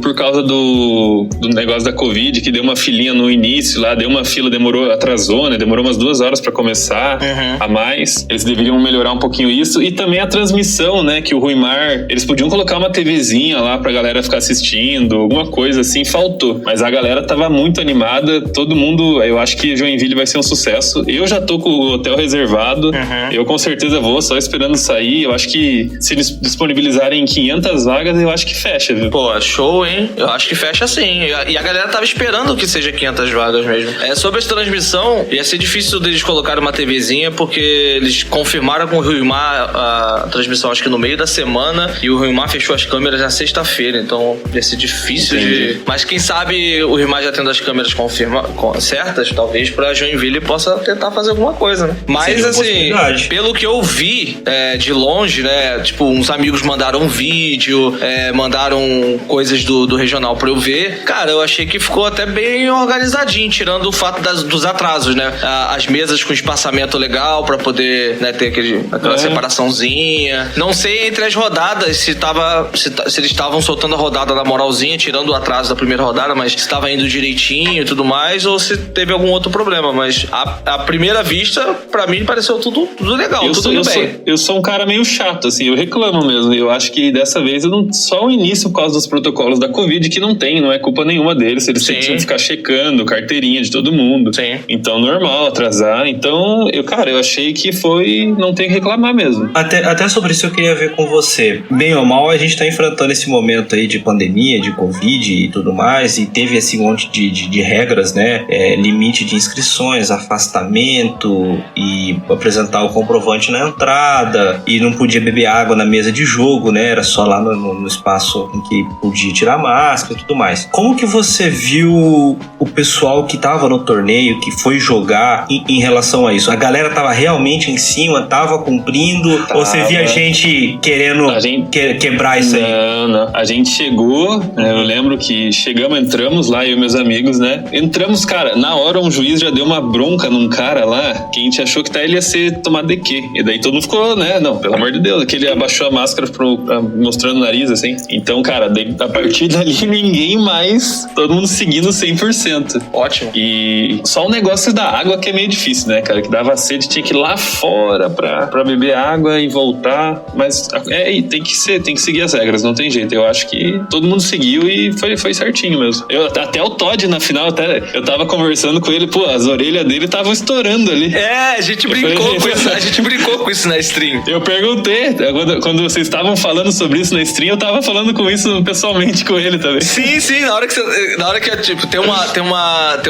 D: por causa do negócio da Covid, que deu uma filinha no início lá, deu uma fila, atrasou, né? Demorou umas 2 horas pra começar a mais. Eles deveriam melhorar um pouquinho isso. E também a transmissão, né? Que o Ruimar, eles podiam colocar uma TVzinha lá pra galera ficar assistindo, alguma coisa assim, faltou. Mas a galera tava muito animada. animada, todo mundo, eu acho que Joinville vai ser um sucesso. Eu já tô com o hotel reservado, eu com certeza vou, só esperando sair. Eu acho que se eles disponibilizarem 500 vagas, eu acho que fecha, viu?
C: Pô, show, hein? Eu acho que fecha sim. E a galera tava esperando que seja 500 vagas mesmo. Sobre essa transmissão, ia ser difícil deles colocarem uma TVzinha, porque eles confirmaram com o Ruimar a transmissão, acho que no meio da semana, e o Ruimar fechou as câmeras na sexta-feira, então ia ser difícil de... Mas quem sabe o Ruimar já tendo as câmeras certas, talvez pra Joinville possa tentar fazer alguma coisa, né? Mas assim, pelo que eu vi de longe, né? Tipo, uns amigos mandaram um vídeo, mandaram coisas do regional pra eu ver. Cara, eu achei que ficou até bem organizadinho, tirando o fato dos atrasos, né? As mesas com espaçamento legal pra poder, né, ter aquela separaçãozinha. Não sei entre as rodadas se eles estavam soltando a rodada na moralzinha, tirando o atraso da primeira rodada, mas se estava indo direitinho e tudo mais, ou se teve algum outro problema. Mas à primeira vista, pra mim, pareceu tudo legal, tudo bem.
D: Eu sou um cara meio chato, assim, eu reclamo mesmo. Eu acho que dessa vez só o início por causa dos protocolos da Covid que não é culpa nenhuma deles. Eles tinham que ficar checando carteirinha de todo mundo.
C: Sim.
D: Então, normal atrasar. Então, eu achei que não tem que reclamar mesmo.
B: Até sobre isso eu queria ver com você. Bem ou mal, a gente tá enfrentando esse momento aí de pandemia, de Covid e tudo mais, e teve esse monte de regras, né? Limite de inscrições, afastamento e apresentar o comprovante na entrada, e não podia beber água na mesa de jogo, né? Era só lá no espaço em que podia tirar máscara e tudo mais. Como que você viu o pessoal que tava no torneio, que foi jogar em relação a isso? A galera tava realmente em cima, tava cumprindo, ou você via gente querendo quebrar isso aí?
D: Não. A gente chegou, eu lembro que entramos lá, eu e meus amigos, né? Entramos, cara, na hora um juiz já deu uma bronca num cara lá, que a gente achou que ele ia ser tomado de quê? E daí todo mundo ficou, né? Não, pelo amor de Deus, que ele abaixou a máscara mostrando o nariz, assim. Então, cara, a partir dali ninguém mais, todo mundo seguindo 100%.
C: Ótimo.
D: E só o negócio da água que é meio difícil, né, cara? Que dava sede, tinha que ir lá fora pra beber água e voltar. Mas tem que seguir as regras, não tem jeito. Eu acho que todo mundo seguiu e foi certinho mesmo. Até o Todd na final, eu tava conversando com ele, pô, as orelhas dele estavam estourando ali.
C: A gente brincou com isso na stream.
D: Eu perguntei, quando vocês estavam falando sobre isso na stream, eu tava falando com isso pessoalmente com ele também.
C: Sim, na hora que tipo, tem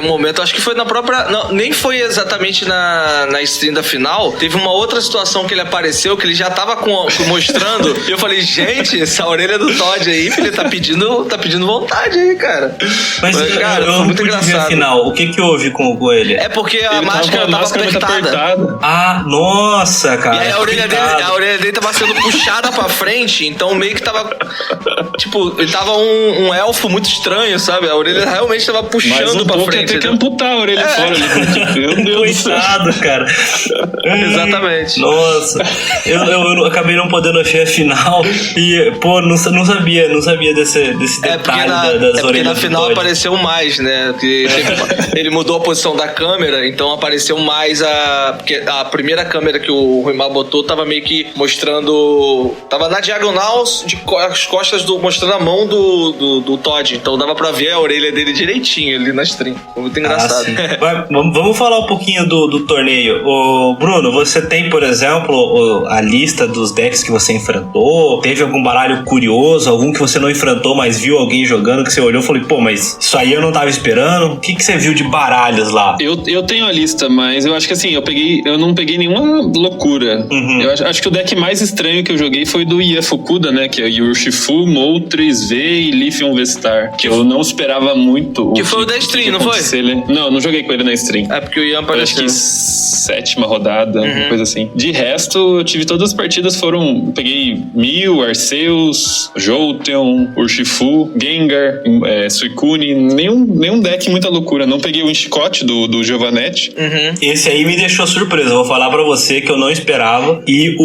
C: um momento, acho que foi na própria, não, nem foi exatamente na stream da final, teve uma outra situação que ele apareceu, que ele já tava mostrando, e eu falei, gente, essa orelha do Todd aí, ele tá pedindo vontade aí, cara.
B: Mas
C: cara,
B: eu
C: foi muito engraçado.
B: Ver a final. O que houve com ele?
C: É porque a máscara tava apertada.
B: Ah, nossa, cara.
C: E aí a orelha dele tava sendo puxada pra frente, então meio que tava, tipo, ele tava um elfo muito estranho, sabe? A orelha realmente tava puxando pra frente.
D: Tem que amputar a orelha fora ali. Meu Deus.
B: Coitado, cara.
C: Exatamente.
B: Nossa. Eu acabei não podendo ver a final e, pô, não sabia desse detalhe das orelhas.
C: Porque na final apareceu mais, né? Ele mudou a posição da câmera, então apareceu mais porque a primeira câmera que o Ruimar botou tava meio que mostrando, tava na diagonal as costas mostrando a mão do Todd, então dava pra ver a orelha dele direitinho ali na stream. Foi muito engraçado.
B: Vamos falar um pouquinho do torneio. Bruno, você tem, por exemplo, a lista dos decks que você enfrentou? Teve algum baralho curioso, algum que você não enfrentou, mas viu alguém jogando, que você olhou e falou, pô, mas isso aí eu não tava esperando? O que você viu de baralhos lá?
D: Eu tenho a lista, mas eu acho que assim, eu não peguei nenhuma loucura. Eu acho que o deck mais estranho que eu joguei foi do Ia Fukuda, né? Que é o Urshifu, Moltres, V e Lithium Vestar. Que eu não esperava muito.
C: Que foi o da stream, não foi?
D: Não joguei com ele na stream.
C: É porque o Ian apareceu.
D: Acho que 7ª rodada, uma coisa assim. De resto, eu tive todas as partidas, peguei Mil, Arceus, Jolteon, Urshifu, Gengar, Suicune, nenhum deck muita loucura. Não peguei o Enchicote do Giovanetti.
B: Esse aí me deixou surpreso. Vou falar pra você que eu não esperava. E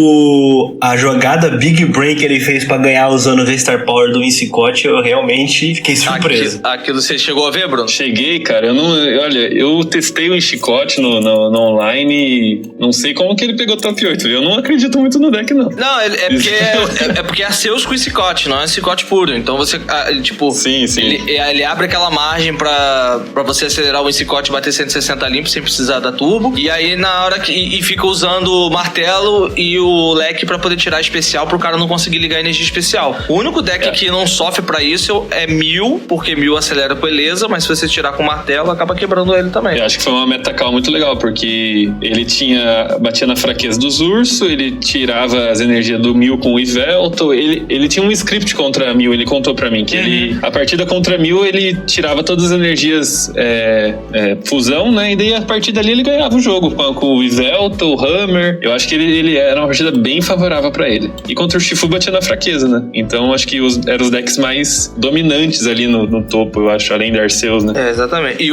B: a jogada Big Brain que ele fez pra ganhar usando o V-Star Power do Enchicote, eu realmente fiquei surpreso.
C: Aquilo você chegou a ver, Bruno?
D: Cheguei, cara. Eu testei o Enchicote no online e não sei como que ele pegou top 8. Eu não acredito muito no deck, não.
C: Não, é porque é Arceus com Enchicote, não é Enchicote puro. Então você, tipo...
D: Sim.
C: Ele abre aquela margem pra pra você acelerar o Insicote e bater 160 limpo sem precisar da turbo. E aí na hora que... E fica usando o martelo e o leque pra poder tirar especial pro cara não conseguir ligar a energia especial. O único deck que não sofre pra isso é Mil, porque Mil acelera com beleza, mas se você tirar com o martelo, acaba quebrando ele também.
D: Eu acho que foi uma metacall muito legal, porque ele batia na fraqueza dos ursos, ele tirava as energias do Mil com o Yveltal, ele tinha um script contra Mil, ele contou pra mim, que a partida contra Mil, ele tirava todas as energias fusão, né, e daí a partir dali ele ganhava o jogo, com o Yveltal, o Hammer. Eu acho que ele era uma partida bem favorável pra ele. E contra o Shifu batia na fraqueza, né, então acho que eram os decks mais dominantes ali no topo, eu acho, além da Arceus, né.
C: Exatamente.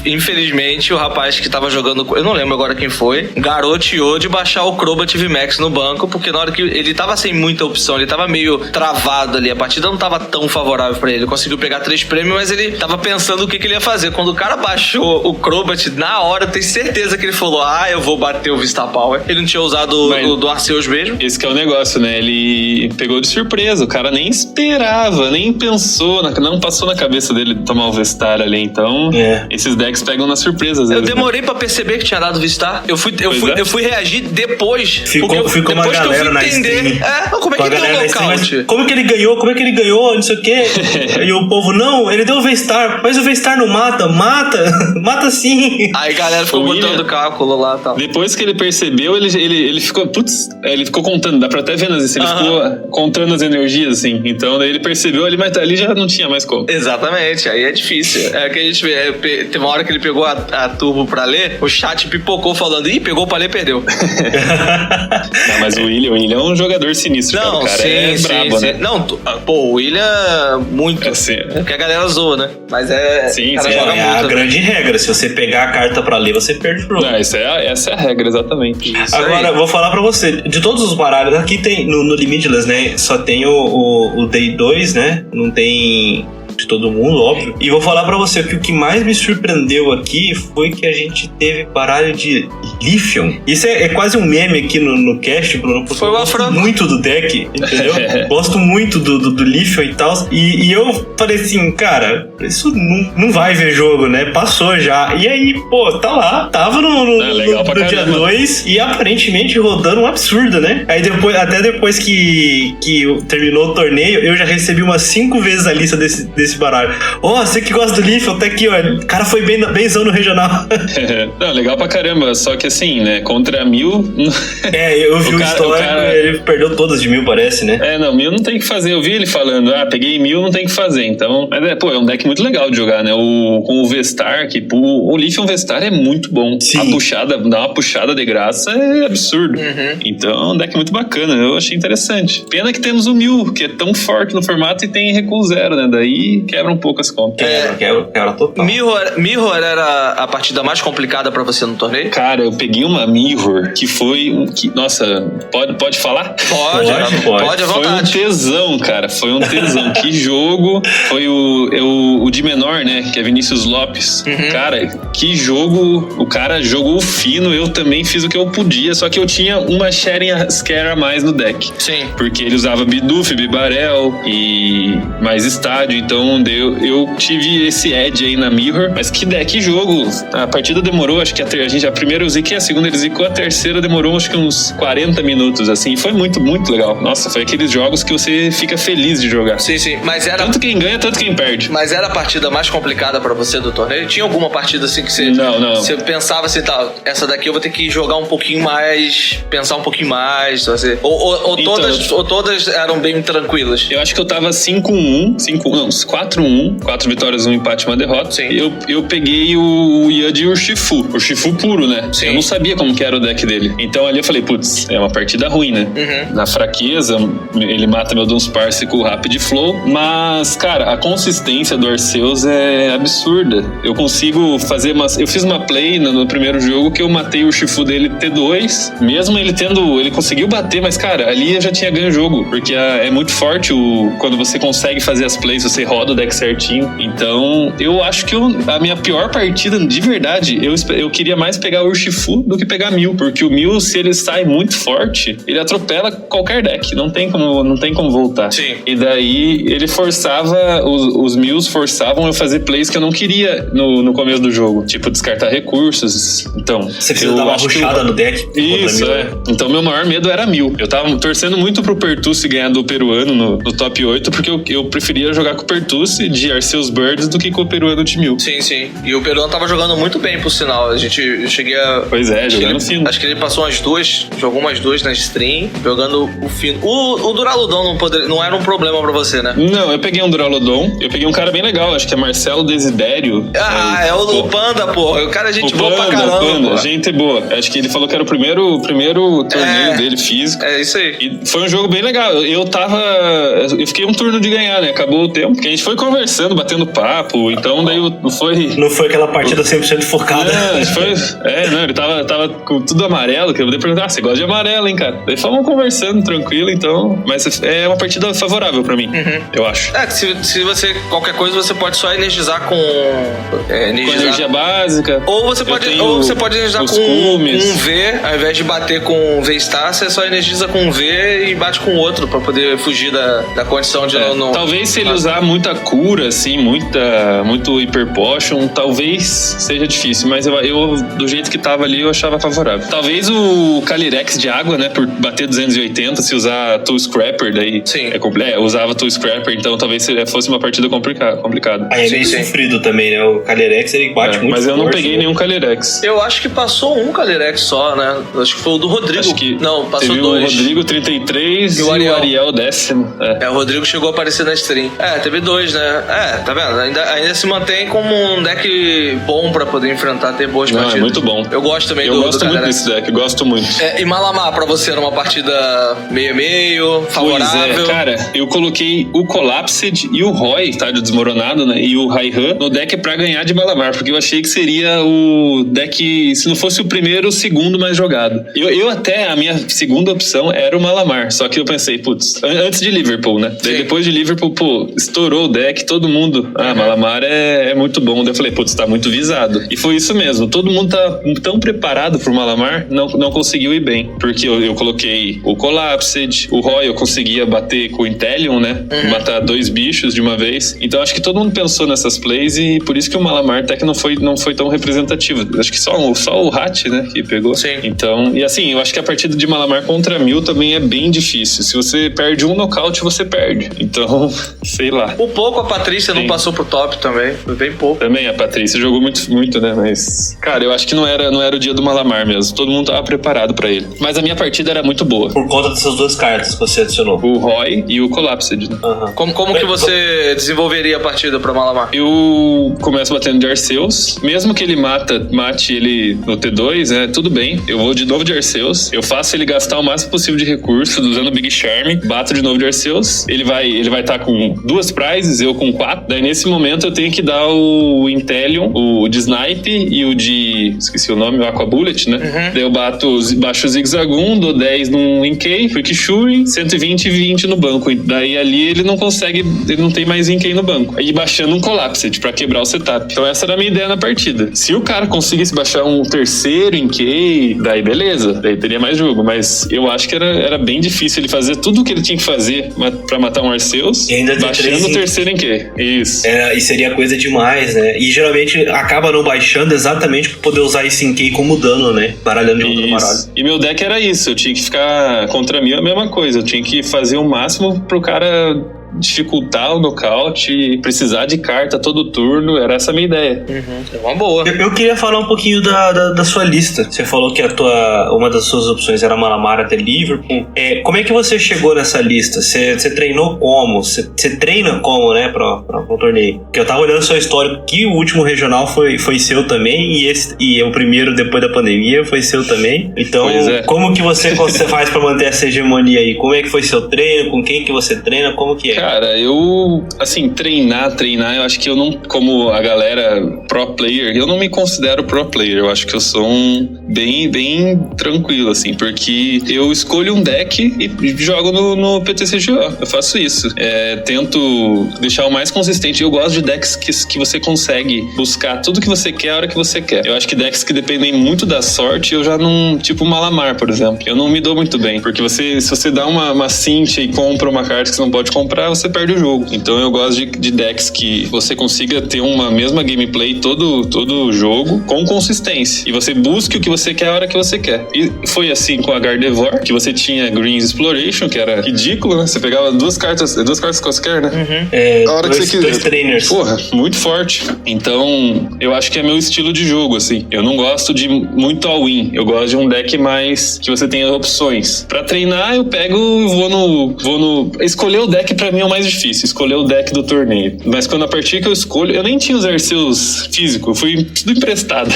C: Infelizmente, o rapaz que tava jogando, eu não lembro agora quem foi, garoteou de baixar o Crobat VMAX no banco, porque na hora que ele tava sem muita opção, ele tava meio travado ali, a partida não tava tão favorável pra ele, conseguiu pegar 3 prêmios, mas ele tava pensando o que ele ia fazer. Quando o cara baixou o Crobat, na hora, eu tenho certeza que ele falou, eu vou bater o Vista Power. Ele não tinha usado o do Arceus mesmo.
D: Esse que é o negócio, né, ele pegou de surpresa, o cara nem esperava, nem pensou, não passou na cabeça dele tomar o Vestar ali, então esses decks pegam na surpresa às vezes.
C: Eu demorei pra perceber que tinha dado Vistar. Eu fui reagir depois.
B: Ficou uma galera na stream.
C: Como é que deu o nocaute?
B: Como que ele ganhou? Não sei o quê. E o povo, não, ele deu o Vestar, mas o Vestar não mata. Mata sim.
C: Aí a galera ficou botando cálculo lá e tal.
D: Depois que ele percebeu, ele ficou, ele ficou contando, dá pra até ver nas ele ficou contando as energias, assim. Então daí ele percebeu ali, mas ali já não tinha mais como.
C: Exatamente, aí é difícil. É que a gente vê, teve uma hora que ele pegou a turbo pra ler, o chat pipocou falando, pegou pra ler, perdeu.
D: Não, mas o William é um jogador sinistro, cara. O cara é brabo, né?
C: Não, o William muito. Porque a galera zoa, né? Mas
B: a grande regra. Se você pegar a carta pra ler, você perde o jogo.
D: Não, essa é a regra, exatamente.
B: Isso. Agora, vou falar pra você, de todos os baralhos, aqui tem, no Limitless, né, só tem o Day 2, né, não tem de todo mundo, óbvio. E vou falar pra você que o que mais me surpreendeu aqui foi que a gente teve baralho de Lithium. Isso é quase um meme aqui no cast, Bruno, porque eu gosto muito do deck, entendeu? Gosto muito do Lithium e tal. E eu falei assim, cara, isso não vai ver jogo, né? Passou já. E aí, tá lá. Tava no dia 2 e aparentemente rodando um absurdo, né? Aí depois que terminou o torneio, eu já recebi umas 5 vezes a lista desse baralho. Você que gosta do Lithium, tá aqui, ó. O cara foi benzão no regional.
D: Não, legal pra caramba. Só que assim, né? Contra Mil.
B: Eu vi o histórico, ele perdeu todas de Mil, parece, né?
D: Não, Mil não tem o que fazer. Eu vi ele falando, peguei Mil, não tem o que fazer. Então, mas é um deck muito legal de jogar, né? Com o Vestar, que o Lithium Vestar é muito bom. Sim. Dar uma puxada de graça é absurdo. Então, é um deck muito bacana. Eu achei interessante. Pena que temos o Mil, que é tão forte no formato e tem recuo 0, né? Daí quebra um pouco as contas.
B: Quebra total.
C: Mirror era a partida mais complicada pra você no torneio?
D: Cara, eu peguei uma Mirror que foi... nossa, pode falar?
C: Pode à vontade.
D: Foi um tesão, cara. Foi um tesão. Que jogo. Foi o de menor, né? Que é Vinícius Lopes. Cara, que jogo. O cara jogou fino. Eu também fiz o que eu podia. Só que eu tinha uma Sharing Scare a mais no deck.
C: Sim.
D: Porque ele usava Bidoof, Bibarel e mais estádio. Então eu tive esse edge aí na Mirror. Mas que jogo. A partida demorou, acho que a primeira eu ziquei, a segunda ele zicou, a terceira demorou acho que uns 40 minutos, assim. Foi muito, muito legal. Nossa, foi aqueles jogos que você fica feliz de jogar.
C: Sim. Mas era...
D: Tanto quem ganha, tanto quem perde.
C: Mas era a partida mais complicada pra você do torneio? Tinha alguma partida assim que você...
D: Não.
C: Você pensava assim, essa daqui eu vou ter que jogar um pouquinho mais, pensar um pouquinho mais, assim. Ou todas eram bem tranquilas?
D: Eu acho que eu tava 5-1, 4-1, 4 vitórias, 1 empate, 1 derrota. Sim. Eu peguei o Yud e o Shifu puro, né? Sim. Eu não sabia como que era o deck dele. Então ali eu falei, putz, é uma partida ruim, né? Na fraqueza, ele mata meu Dunsparce com o Rapid Flow, mas, cara, a consistência do Arceus é absurda. Eu consigo fazer eu fiz uma play no primeiro jogo que eu matei o Shifu dele T2, mesmo ele conseguiu bater, mas, cara, ali eu já tinha ganho o jogo, porque é muito forte quando você consegue fazer as plays, você roda do deck certinho. Então, eu acho que a minha pior partida, de verdade, eu queria mais pegar o Urshifu do que pegar Mew, porque o Mew, se ele sai muito forte, ele atropela qualquer deck, não tem como voltar.
C: Sim.
D: E daí ele forçava, os Mews forçavam eu fazer plays que eu não queria no começo do jogo, tipo descartar recursos. Então,
B: você precisa dar uma rushada no deck.
D: Isso, Então meu maior medo era Mew. Eu tava torcendo muito pro Pertusse ganhar do peruano no top 8, porque eu preferia jogar com o Pertusse de Arceus Birds do que com o peruano de Mew.
C: Sim, sim. E o peruano tava jogando muito bem, por sinal. Eu cheguei a...
D: Pois é, jogando fino.
C: Acho que ele passou jogou umas duas na stream, jogando o fino. O Duraludon não era um problema pra você, né?
D: Não, eu peguei um Duraludon, eu peguei um cara bem legal, acho que é Marcelo Desidério.
C: É o Panda, porra. O cara é gente boa pra caramba,
D: Panda, gente boa. Acho que ele falou que era o primeiro torneio dele físico.
C: É isso aí.
D: E foi um jogo bem legal. Eu fiquei um turno de ganhar, né? Acabou o tempo, porque a gente foi conversando, batendo papo, então daí
B: Não foi aquela partida 100% focada.
D: Ele tava com tudo amarelo, que eu podia perguntar, você gosta de amarelo, hein, cara? Daí fomos conversando, tranquilo, então... Mas é uma partida favorável pra mim, eu acho.
C: Se você... Qualquer coisa, você pode só energizar com...
D: Com energia básica.
C: Ou você pode energizar com um V, ao invés de bater com um V-Star, você só energiza com um V e bate com o outro, pra poder fugir da condição de não...
D: Talvez se ele usar muita cura, assim, muito Hyper Potion, talvez seja difícil, mas eu do jeito que tava ali, eu achava favorável. Talvez o Calyrex de água, né, por bater 280, se usar Tool Scrapper, daí...
C: Sim.
D: Usava Tool Scrapper, então talvez fosse uma partida complicada.
B: Aí é meio sofrido também, né? O Calyrex, ele bate muito
D: mas eu
B: forte,
D: não peguei nenhum Calyrex.
C: Eu acho que passou um Calyrex só, né? Acho que foi o do Rodrigo.
D: Acho que
C: não, passou
D: teve
C: dois.
D: O Rodrigo 33 e o Ariel 10º.
C: O Rodrigo chegou a aparecer na stream. Teve dois, né? Tá vendo? Ainda se mantém como um deck bom pra poder enfrentar, ter boas partidas.
D: É muito bom.
C: Eu gosto também
D: do muito desse deck, gosto muito.
C: E Malamar, pra você, era uma partida meio, favorável?
D: Pois é, cara, eu coloquei o Collapsed e o Roy, Estádio Desmoronado, né, e o Raihan no deck pra ganhar de Malamar, porque eu achei que seria o deck, se não fosse o primeiro, o segundo mais jogado. A minha segunda opção era o Malamar, só que eu pensei, putz, antes de Liverpool, né? Daí depois de Liverpool, estourou o deck, todo mundo, Malamar é muito bom. Daí eu falei, putz, tá muito visado. E foi isso mesmo, todo mundo tá tão preparado pro Malamar, não conseguiu ir bem, porque eu coloquei o Collapsed, o Roy eu conseguia bater com o Inteleon, né? Matar 2 bichos de uma vez. Então acho que todo mundo pensou nessas plays e por isso que o Malamar até que não foi tão representativo. Acho que só o Hat, né, que pegou.
C: Sim.
D: Então, e assim, eu acho que a partida de Malamar contra Mew também é bem difícil. Se você perde um nocaute, você perde. Então, sei lá.
C: Por pouco a Patrícia não passou pro top também. Foi bem pouco.
D: Também a Patrícia jogou muito, né? Mas, cara, eu acho que não era o dia do Malamar mesmo. Todo mundo tava preparado pra ele. Mas a minha partida era muito boa.
B: Por conta dessas duas cartas que você adicionou.
D: O Roy e o Collapsed, né?
C: Como que você desenvolveria a partida pra Malamar?
D: Eu começo batendo de Arceus. Mesmo que ele mate ele no T2, né? Tudo bem. Eu vou de novo de Arceus. Eu faço ele gastar o máximo possível de recursos usando o Big Charm. Bato de novo de Arceus. Ele vai estar com 2 prizes, eu com 4. Daí nesse momento eu tenho que dar o Inteleon, o de Snipe e o de... esqueci o nome, o Aqua Bullet, né? Daí eu baixo o Zigzagoon, dou 10 num Inkei, Freak Shuri, 120 e 20 no banco. Daí ali ele não consegue, ele não tem mais Inkei no banco. Aí baixando um Collapsed pra quebrar o setup. Então essa era a minha ideia na partida. Se o cara conseguisse baixar um terceiro Inkei, daí beleza, daí teria mais jogo. Mas eu acho que era bem difícil ele fazer tudo o que ele tinha que fazer pra matar um Arceus,
B: e ainda
D: baixando o terceiro Inkei. Isso.
B: E seria coisa demais, né? E geralmente acaba não baixando exatamente pra poder usar esse Inkei como dano, né? Baralhando de outro baralho.
D: E meu deck era isso, eu tinha que ficar contra mim a mesma coisa, eu tinha que fazer o máximo pro cara dificultar o nocaute e precisar de carta todo turno, era essa a minha ideia.
C: É uma boa.
B: Eu queria falar um pouquinho da sua lista. Você falou que uma das suas opções era Malamar até Liverpool. Como é que você chegou nessa lista? Você treinou como? Você treina como, né, para o torneio? Porque eu tava olhando seu histórico, que o último regional foi seu também, e o primeiro depois da pandemia foi seu também. Então, como que você faz para manter essa hegemonia aí? Como é que foi seu treino? Com quem que você treina? Como que é?
D: Cara, eu, assim, treinar, eu acho que eu não, como a galera pro player, eu não me considero pro player, eu acho que eu sou um bem tranquilo, assim, porque eu escolho um deck e jogo no PTCGO, eu faço isso. Tento deixar o mais consistente, eu gosto de decks que você consegue buscar tudo que você quer a hora que você quer. Eu acho que decks que dependem muito da sorte, eu já não, tipo Malamar, por exemplo, eu não me dou muito bem, porque se você dá uma cincha e compra uma carta que você não pode comprar, você perde o jogo. Então eu gosto de decks que você consiga ter uma mesma gameplay todo o jogo com consistência. E você busque o que você quer a hora que você quer. E foi assim com a Gardevoir, que você tinha Green's Exploration, que era ridículo, né? Você pegava duas cartas quaisquer, né? A hora que você quiser.
B: Dois trainers.
D: Porra, muito forte. Então, eu acho que é meu estilo de jogo, assim. Eu não gosto de muito all-in. Eu gosto de um deck mais que você tenha opções. Pra treinar, eu pego e vou no... Escolher o deck pra mim é o mais difícil. Escolher o deck do torneio. Mas quando a partida que eu escolho, eu nem tinha os Arceus físicos. Fui tudo emprestado.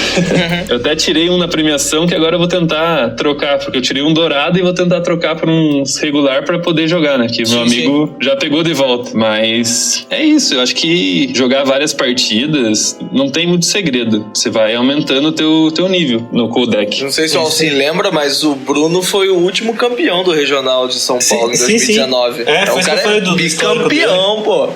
D: Eu até tirei um na premiação que agora eu vou tentar trocar. Porque eu tirei um dourado e vou tentar trocar por um regular pra poder jogar, né? Que meu amigo já pegou de volta. Mas é isso. Eu acho que jogar várias partidas não tem muito segredo. Você vai aumentando o teu nível no codeck.
C: Não sei se o Alcim lembra, mas o Bruno foi o último campeão do Regional de São Paulo em 2019.
B: Então, o cara é
C: bicampeão, pô.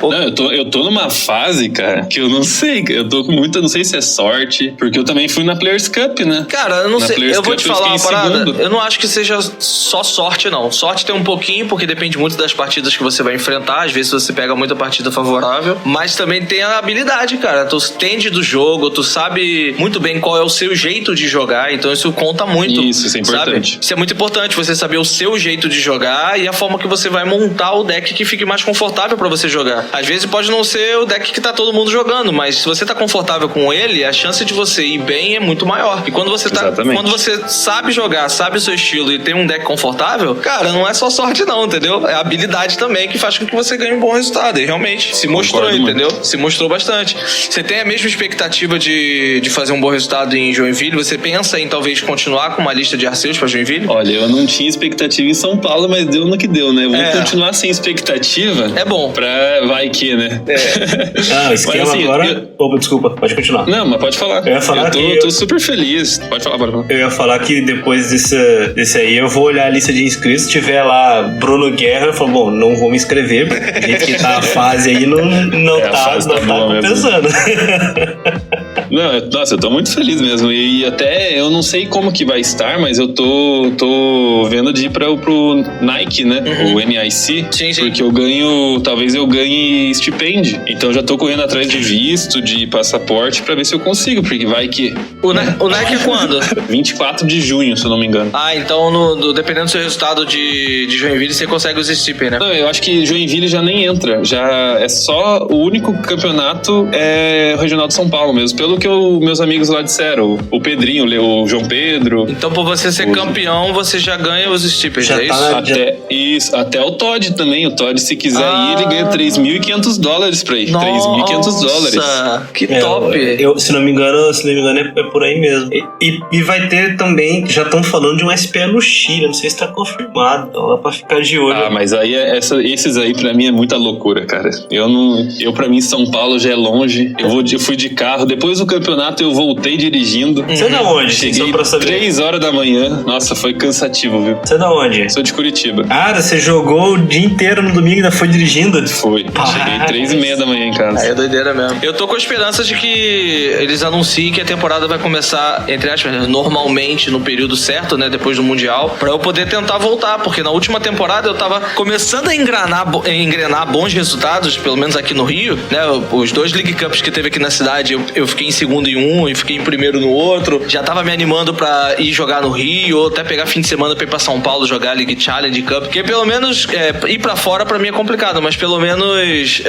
D: Não, eu tô numa fase, cara, que eu não sei. Eu tô com muita, não sei se é sorte, porque eu também fui na Players Cup, né?
C: Cara, eu não sei.
D: Players
C: Eu vou
D: Cup
C: te falar uma parada.
D: segundo.
C: Eu não acho que seja só sorte, não. Sorte tem um pouquinho, porque depende muito das partidas que você vai enfrentar. Às vezes você pega muita partida favorável. Mas também tem a habilidade, cara. Tu entende do jogo, tu sabe muito bem qual é o seu jeito de jogar. Então isso conta muito.
D: Isso é importante.
C: Sabe? Isso é muito importante, você saber o seu jeito de jogar e a forma que você vai montar o deck que fique mais confortável pra você jogar. Às vezes pode não ser o deck que tá todo mundo jogando, mas se você tá confortável com ele, a chance de você ir bem é muito maior. E quando você quando você sabe jogar, sabe o seu estilo e tem um deck confortável, cara, não é só sorte não, entendeu? É a habilidade também que faz com que você ganhe um bom resultado. E realmente se mostrou, entendeu? Se mostrou bastante. Você tem a mesma expectativa de fazer um bom resultado em Joinville? Você pensa em talvez continuar com uma lista de Arceus pra Joinville?
D: Olha, eu não tinha expectativa em São Paulo, mas deu no que deu, né? Vamos continuar sem expectativa.
C: É bom.
D: Pra vai que, né?
B: O esquema
D: mas, assim,
B: agora... Opa, desculpa, pode continuar.
D: Não, mas pode falar.
B: Eu ia falar
D: tô super feliz. Pode falar.
B: Eu ia falar que depois desse aí eu vou olhar a lista de inscritos. Se tiver lá Bruno Guerra, eu falo, bom, não vou me inscrever, porque do jeito que tá a fase aí não tá compensando.
D: Não, nossa, eu tô muito feliz mesmo. E até eu não sei como que vai estar, mas eu tô vendo de ir pro Nike, né? O NIC. Sim. Porque talvez eu ganhe estipend. Então já tô correndo atrás de visto, de passaporte, pra ver se eu consigo, porque vai que...
C: O Nike é quando?
D: 24 de junho, se eu não me engano.
C: Então dependendo do seu resultado de Joinville, você consegue os stipend, né?
D: Não, eu acho que Joinville já nem entra. Já é só o único campeonato o Regional de São Paulo mesmo. Pelo que meus amigos lá disseram. O Pedrinho, o João Pedro.
C: Então, por você ser campeão, você já ganha os stipends, é isso?
D: Até o Todd também. O Todd, se quiser ir, ele ganha $3.500 pra ir. $3.500.
C: Que top!
B: Se não me engano, é por aí mesmo. E vai ter também, já estão falando de um SPA no Chile, não sei se tá confirmado, então dá pra ficar de olho.
D: Mas aí esses aí pra mim é muita loucura, cara. Pra mim São Paulo já é longe. Eu fui de carro, depois do campeonato eu voltei dirigindo.
B: Você é da onde?
D: Cheguei 3 horas da manhã. Nossa, foi cansativo, viu?
B: Você é da onde?
D: Sou de Curitiba.
B: Cara, você jogou o dia inteiro no domingo e ainda foi dirigindo?
D: Fui. Cheguei 3:30 da manhã em casa.
C: É doideira mesmo. Eu tô com a esperança de que eles anunciem que a temporada vai começar, entre aspas, normalmente no período certo, né? Depois do Mundial, pra eu poder tentar voltar, porque na última temporada eu tava começando a engrenar bons resultados, pelo menos aqui no Rio, né? Os 2 League Cups que teve aqui na cidade, eu fiquei em segundo em um e fiquei em primeiro no outro. Já tava me animando pra ir jogar no Rio, ou até pegar fim de semana pra ir pra São Paulo jogar League Challenge Cup, porque pelo menos ir pra fora pra mim é complicado, mas pelo menos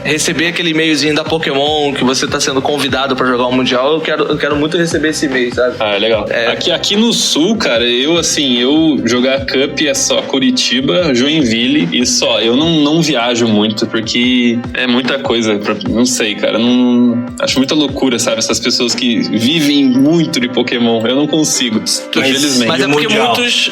C: receber aquele e-mailzinho da Pokémon que você tá sendo convidado pra jogar o Mundial, eu quero muito receber esse e-mail, sabe?
D: Legal. Aqui no Sul, cara, eu jogar Cup é só Curitiba, Joinville e só. Eu não viajo muito, porque é muita coisa. Não sei, cara. Acho muita loucura, sabe? Essas pessoas que vivem muito de Pokémon. Eu não consigo, infelizmente.
C: Mas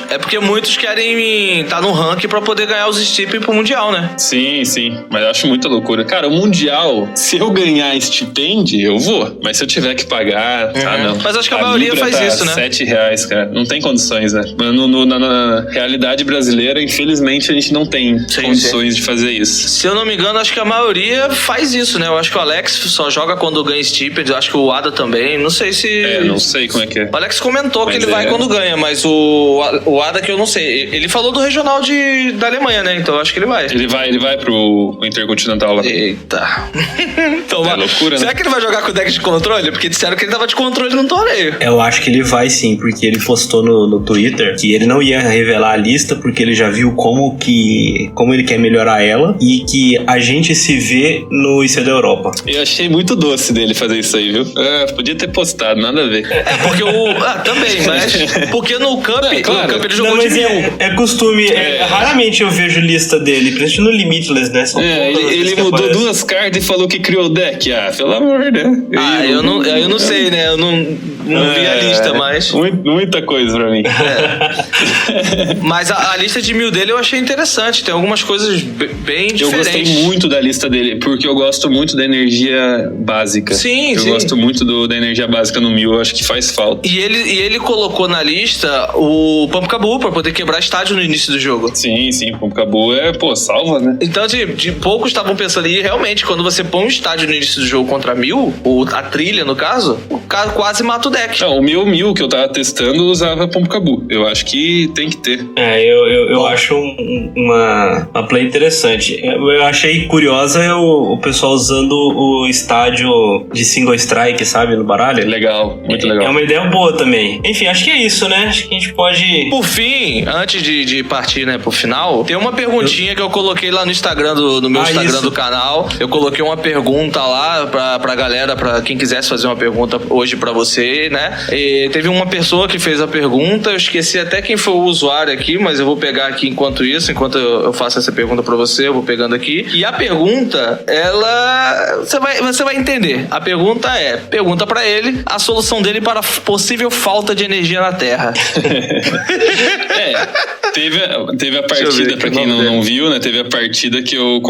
C: é porque muitos querem estar no ranking pra poder ganhar os stipends pro Mundial, né?
D: Sim, mas eu acho muita loucura. Cara, o Mundial, se eu ganhar estipend, eu vou. Mas se eu tiver que pagar, não.
C: Mas acho que a maioria
D: Libra
C: faz
D: tá
C: isso, né?
D: R$7, cara. Não tem condições, né? Na realidade brasileira, infelizmente, a gente não tem condições de fazer isso.
C: Se eu não me engano, acho que a maioria faz isso, né? Eu acho que o Alex só joga quando ganha stipend, eu acho que o Ada também. Não sei se...
D: não sei como é que é.
C: O Alex comentou
D: Mas
C: que ele vai quando ganha, mas o Ada que eu não sei. Ele falou do regional da Alemanha, né? Então eu acho que ele vai.
D: Ele vai pro Intercontinental lá.
C: Eita. Então,
D: é loucura,
C: será
D: né?
C: que ele vai jogar com o deck de controle? Porque disseram que ele tava de controle no torneio.
B: Eu acho que ele vai sim, porque ele postou no Twitter que ele não ia revelar a lista porque ele já viu como ele quer melhorar ela e que a gente se vê no IC da Europa.
D: Eu achei muito doce dele fazer isso aí, viu? Podia ter postado, nada a ver.
C: Porque também, mas... Porque no Cup,
D: claro.
C: no Cup ele jogou
B: Não, mas
C: de 1000.
B: é costume. Raramente eu vejo lista dele, principalmente no Limitless, né? São poucas as vezes
D: Ele
B: que
D: mudou
B: aparece.
D: 2 cartas e falou que criou o deck. Pelo amor, né?
C: Eu não sei, né? Eu não vi a lista, mas...
D: Muita coisa pra mim.
C: Mas a lista de 1000 dele eu achei interessante. Tem algumas coisas bem diferentes.
D: Eu gostei muito da lista dele, porque eu gosto muito da energia básica.
C: Sim.
D: Eu gosto muito da energia básica no 1000, eu acho que faz falta.
C: E ele colocou na lista o Pumpkabu pra poder quebrar estádio no início do jogo.
D: Sim, o Pumpkabu salva, né?
C: Então, de poucos estavam pensando, e realmente, quando você põe um estádio no início do jogo contra 1000, a trilha, no caso, o cara quase mata o deck.
D: Não, o meu 1000 que eu tava testando usava Pumpkabu. Eu acho que tem que ter.
B: Eu acho uma play interessante. Eu achei curiosa o pessoal usando o estádio de single strike, sabe, no baralho.
D: Legal, muito legal.
B: É uma ideia boa também. Enfim, acho que é isso, né? Acho que a gente pode...
C: Por fim, antes de partir, né, pro final, tem uma perguntinha que eu coloquei lá no Instagram, no meu Instagram
B: isso.
C: do canal. Eu coloquei uma pergunta lá pra galera, pra quem quisesse fazer uma pergunta hoje pra você, né? E teve uma pessoa que fez a pergunta, eu esqueci até quem foi o usuário aqui, mas eu vou pegar aqui enquanto eu faço essa pergunta pra você, eu vou pegando aqui. E a pergunta, você vai entender. A pergunta pra ele a solução dele para possível falta de energia na Terra.
D: Teve a partida, pra quem não viu, né? Teve a partida que eu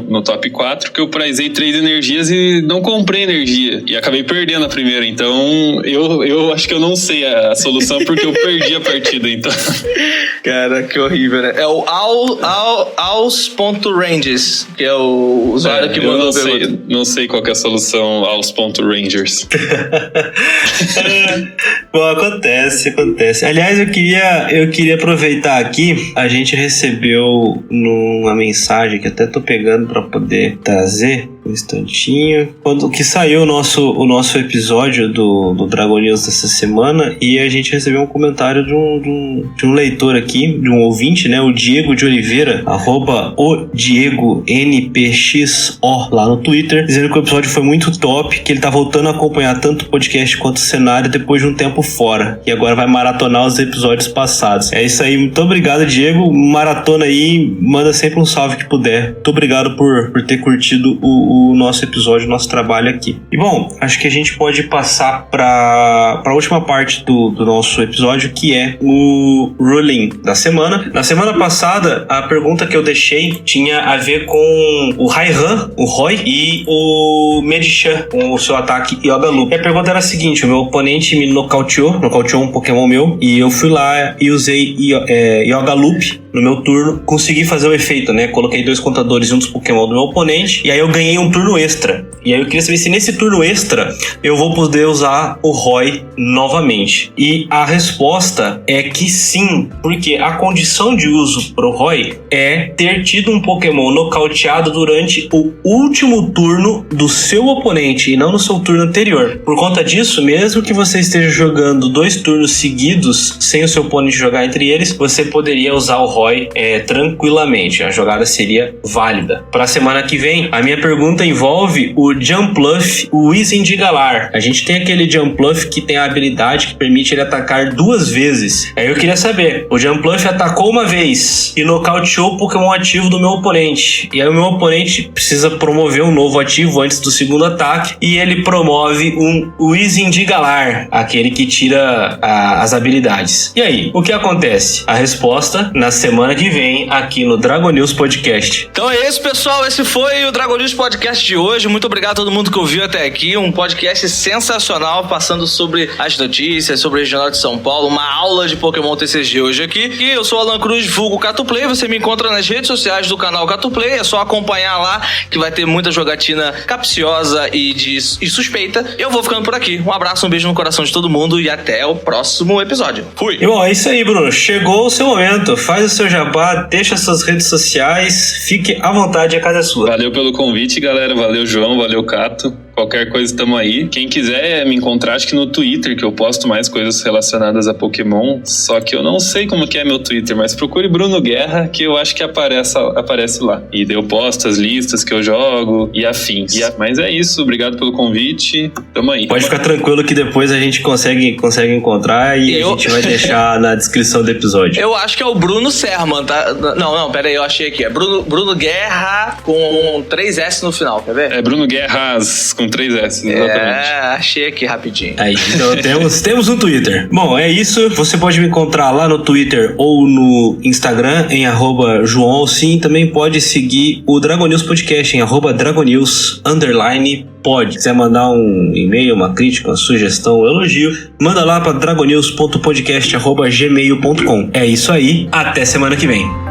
D: no top 4, que eu prizei 3 energias e não comprei energia. E acabei perdendo a primeira. Então, eu acho que eu não sei a solução porque eu perdi a partida, então.
C: Cara, que horrível, né? É o aus.ranges, que é o usuário que mandou a pergunta.
D: Não sei qual que é a solução aus.rangers.
B: Bom, acontece. Aliás, eu queria aproveitar aqui, a gente recebeu uma mensagem que até tô pegando pra poder trazer um instantinho. Quando que saiu o nosso episódio do Dragon News dessa semana, e a gente recebeu um comentário de um leitor aqui, de um ouvinte, né? O Diego de Oliveira, @ODiegoNPXO lá no Twitter, dizendo que o episódio foi muito top, que ele tá voltando a acompanhar tanto o podcast quanto o cenário depois de um tempo fora, e agora vai maratonar os episódios passados. É isso aí, muito obrigado, Diego. Maratona aí, manda sempre um salve que puder. Muito obrigado por ter curtido o nosso episódio, o nosso trabalho aqui. E bom, acho que a gente pode passar para a última parte do nosso episódio, que é o ruling da semana. Na semana passada, a pergunta que eu deixei tinha a ver com o Raihan, o Roy, e o Medichan, com o seu ataque Yoga Loop. E a pergunta era a seguinte: o meu oponente me nocauteou um Pokémon meu, e eu fui lá e usei Yoga Loop no meu turno, consegui fazer o efeito, né? Coloquei 2 contadores e um dos Pokémon do meu oponente, e aí eu ganhei um turno extra. E aí eu queria saber se nesse turno extra eu vou poder usar o Roy novamente. E a resposta é que sim, porque a condição de uso pro Roy é ter tido um Pokémon nocauteado durante o último turno do seu oponente e não no seu turno anterior. Por conta disso, mesmo que você esteja jogando 2 turnos seguidos sem o seu oponente jogar entre eles, você poderia usar o Roy tranquilamente. A jogada seria válida. Para a semana que vem, a minha pergunta pergunta envolve o Jumpluff, o Isindigalar. A gente tem aquele Jumpluff que tem a habilidade que permite ele atacar 2 vezes. Aí eu queria saber, o Jumpluff atacou uma vez e nocauteou o Pokémon ativo do meu oponente. E aí o meu oponente precisa promover um novo ativo antes do segundo ataque e ele promove o Isindigalar, aquele que tira as habilidades. E aí, o que acontece? A resposta na semana que vem aqui no Dragon News Podcast.
C: Então é isso, pessoal. Esse foi o Dragon News Podcast de hoje. Muito obrigado a todo mundo que ouviu até aqui. Um podcast sensacional, passando sobre as notícias, sobre o Regional de São Paulo. Uma aula de Pokémon TCG hoje aqui. E eu sou o Alan Cruz, vulgo Catuplay. Você me encontra nas redes sociais do canal Catuplay. É só acompanhar lá, que vai ter muita jogatina capciosa e suspeita. Eu vou ficando por aqui. Um abraço, um beijo no coração de todo mundo e até o próximo episódio. Fui!
B: E bom, é isso aí, Bruno. Chegou o seu momento. Faz o seu jabá, deixa suas redes sociais. Fique à vontade, a casa é sua.
D: Valeu pelo convite, galera. Valeu, João. Valeu, Cato. Qualquer coisa, tamo aí. Quem quiser me encontrar, acho que no Twitter, que eu posto mais coisas relacionadas a Pokémon. Só que eu não sei como que é meu Twitter, mas procure Bruno Guerra, que eu acho que aparece lá. E eu posto as listas que eu jogo e afins. Mas é isso, obrigado pelo convite. Tamo aí.
B: Pode ficar tranquilo que depois a gente consegue encontrar e a gente vai deixar na descrição do episódio.
C: Eu acho que é o Bruno Serman, tá? Não, pera aí, eu achei aqui. É Bruno Guerra com 3S no final, quer ver?
D: É Bruno Guerras com 3S, exatamente.
C: Achei aqui rapidinho.
B: Aí, então temos um Twitter. Bom, é isso. Você pode me encontrar lá no Twitter ou no Instagram em @JoãoAlcim. Também pode seguir o Dragon News Podcast em @DragonNews_pod. Se quiser mandar um e-mail, uma crítica, uma sugestão, um elogio, manda lá para dragonews.podcast@gmail.com. É isso aí. Até semana que vem.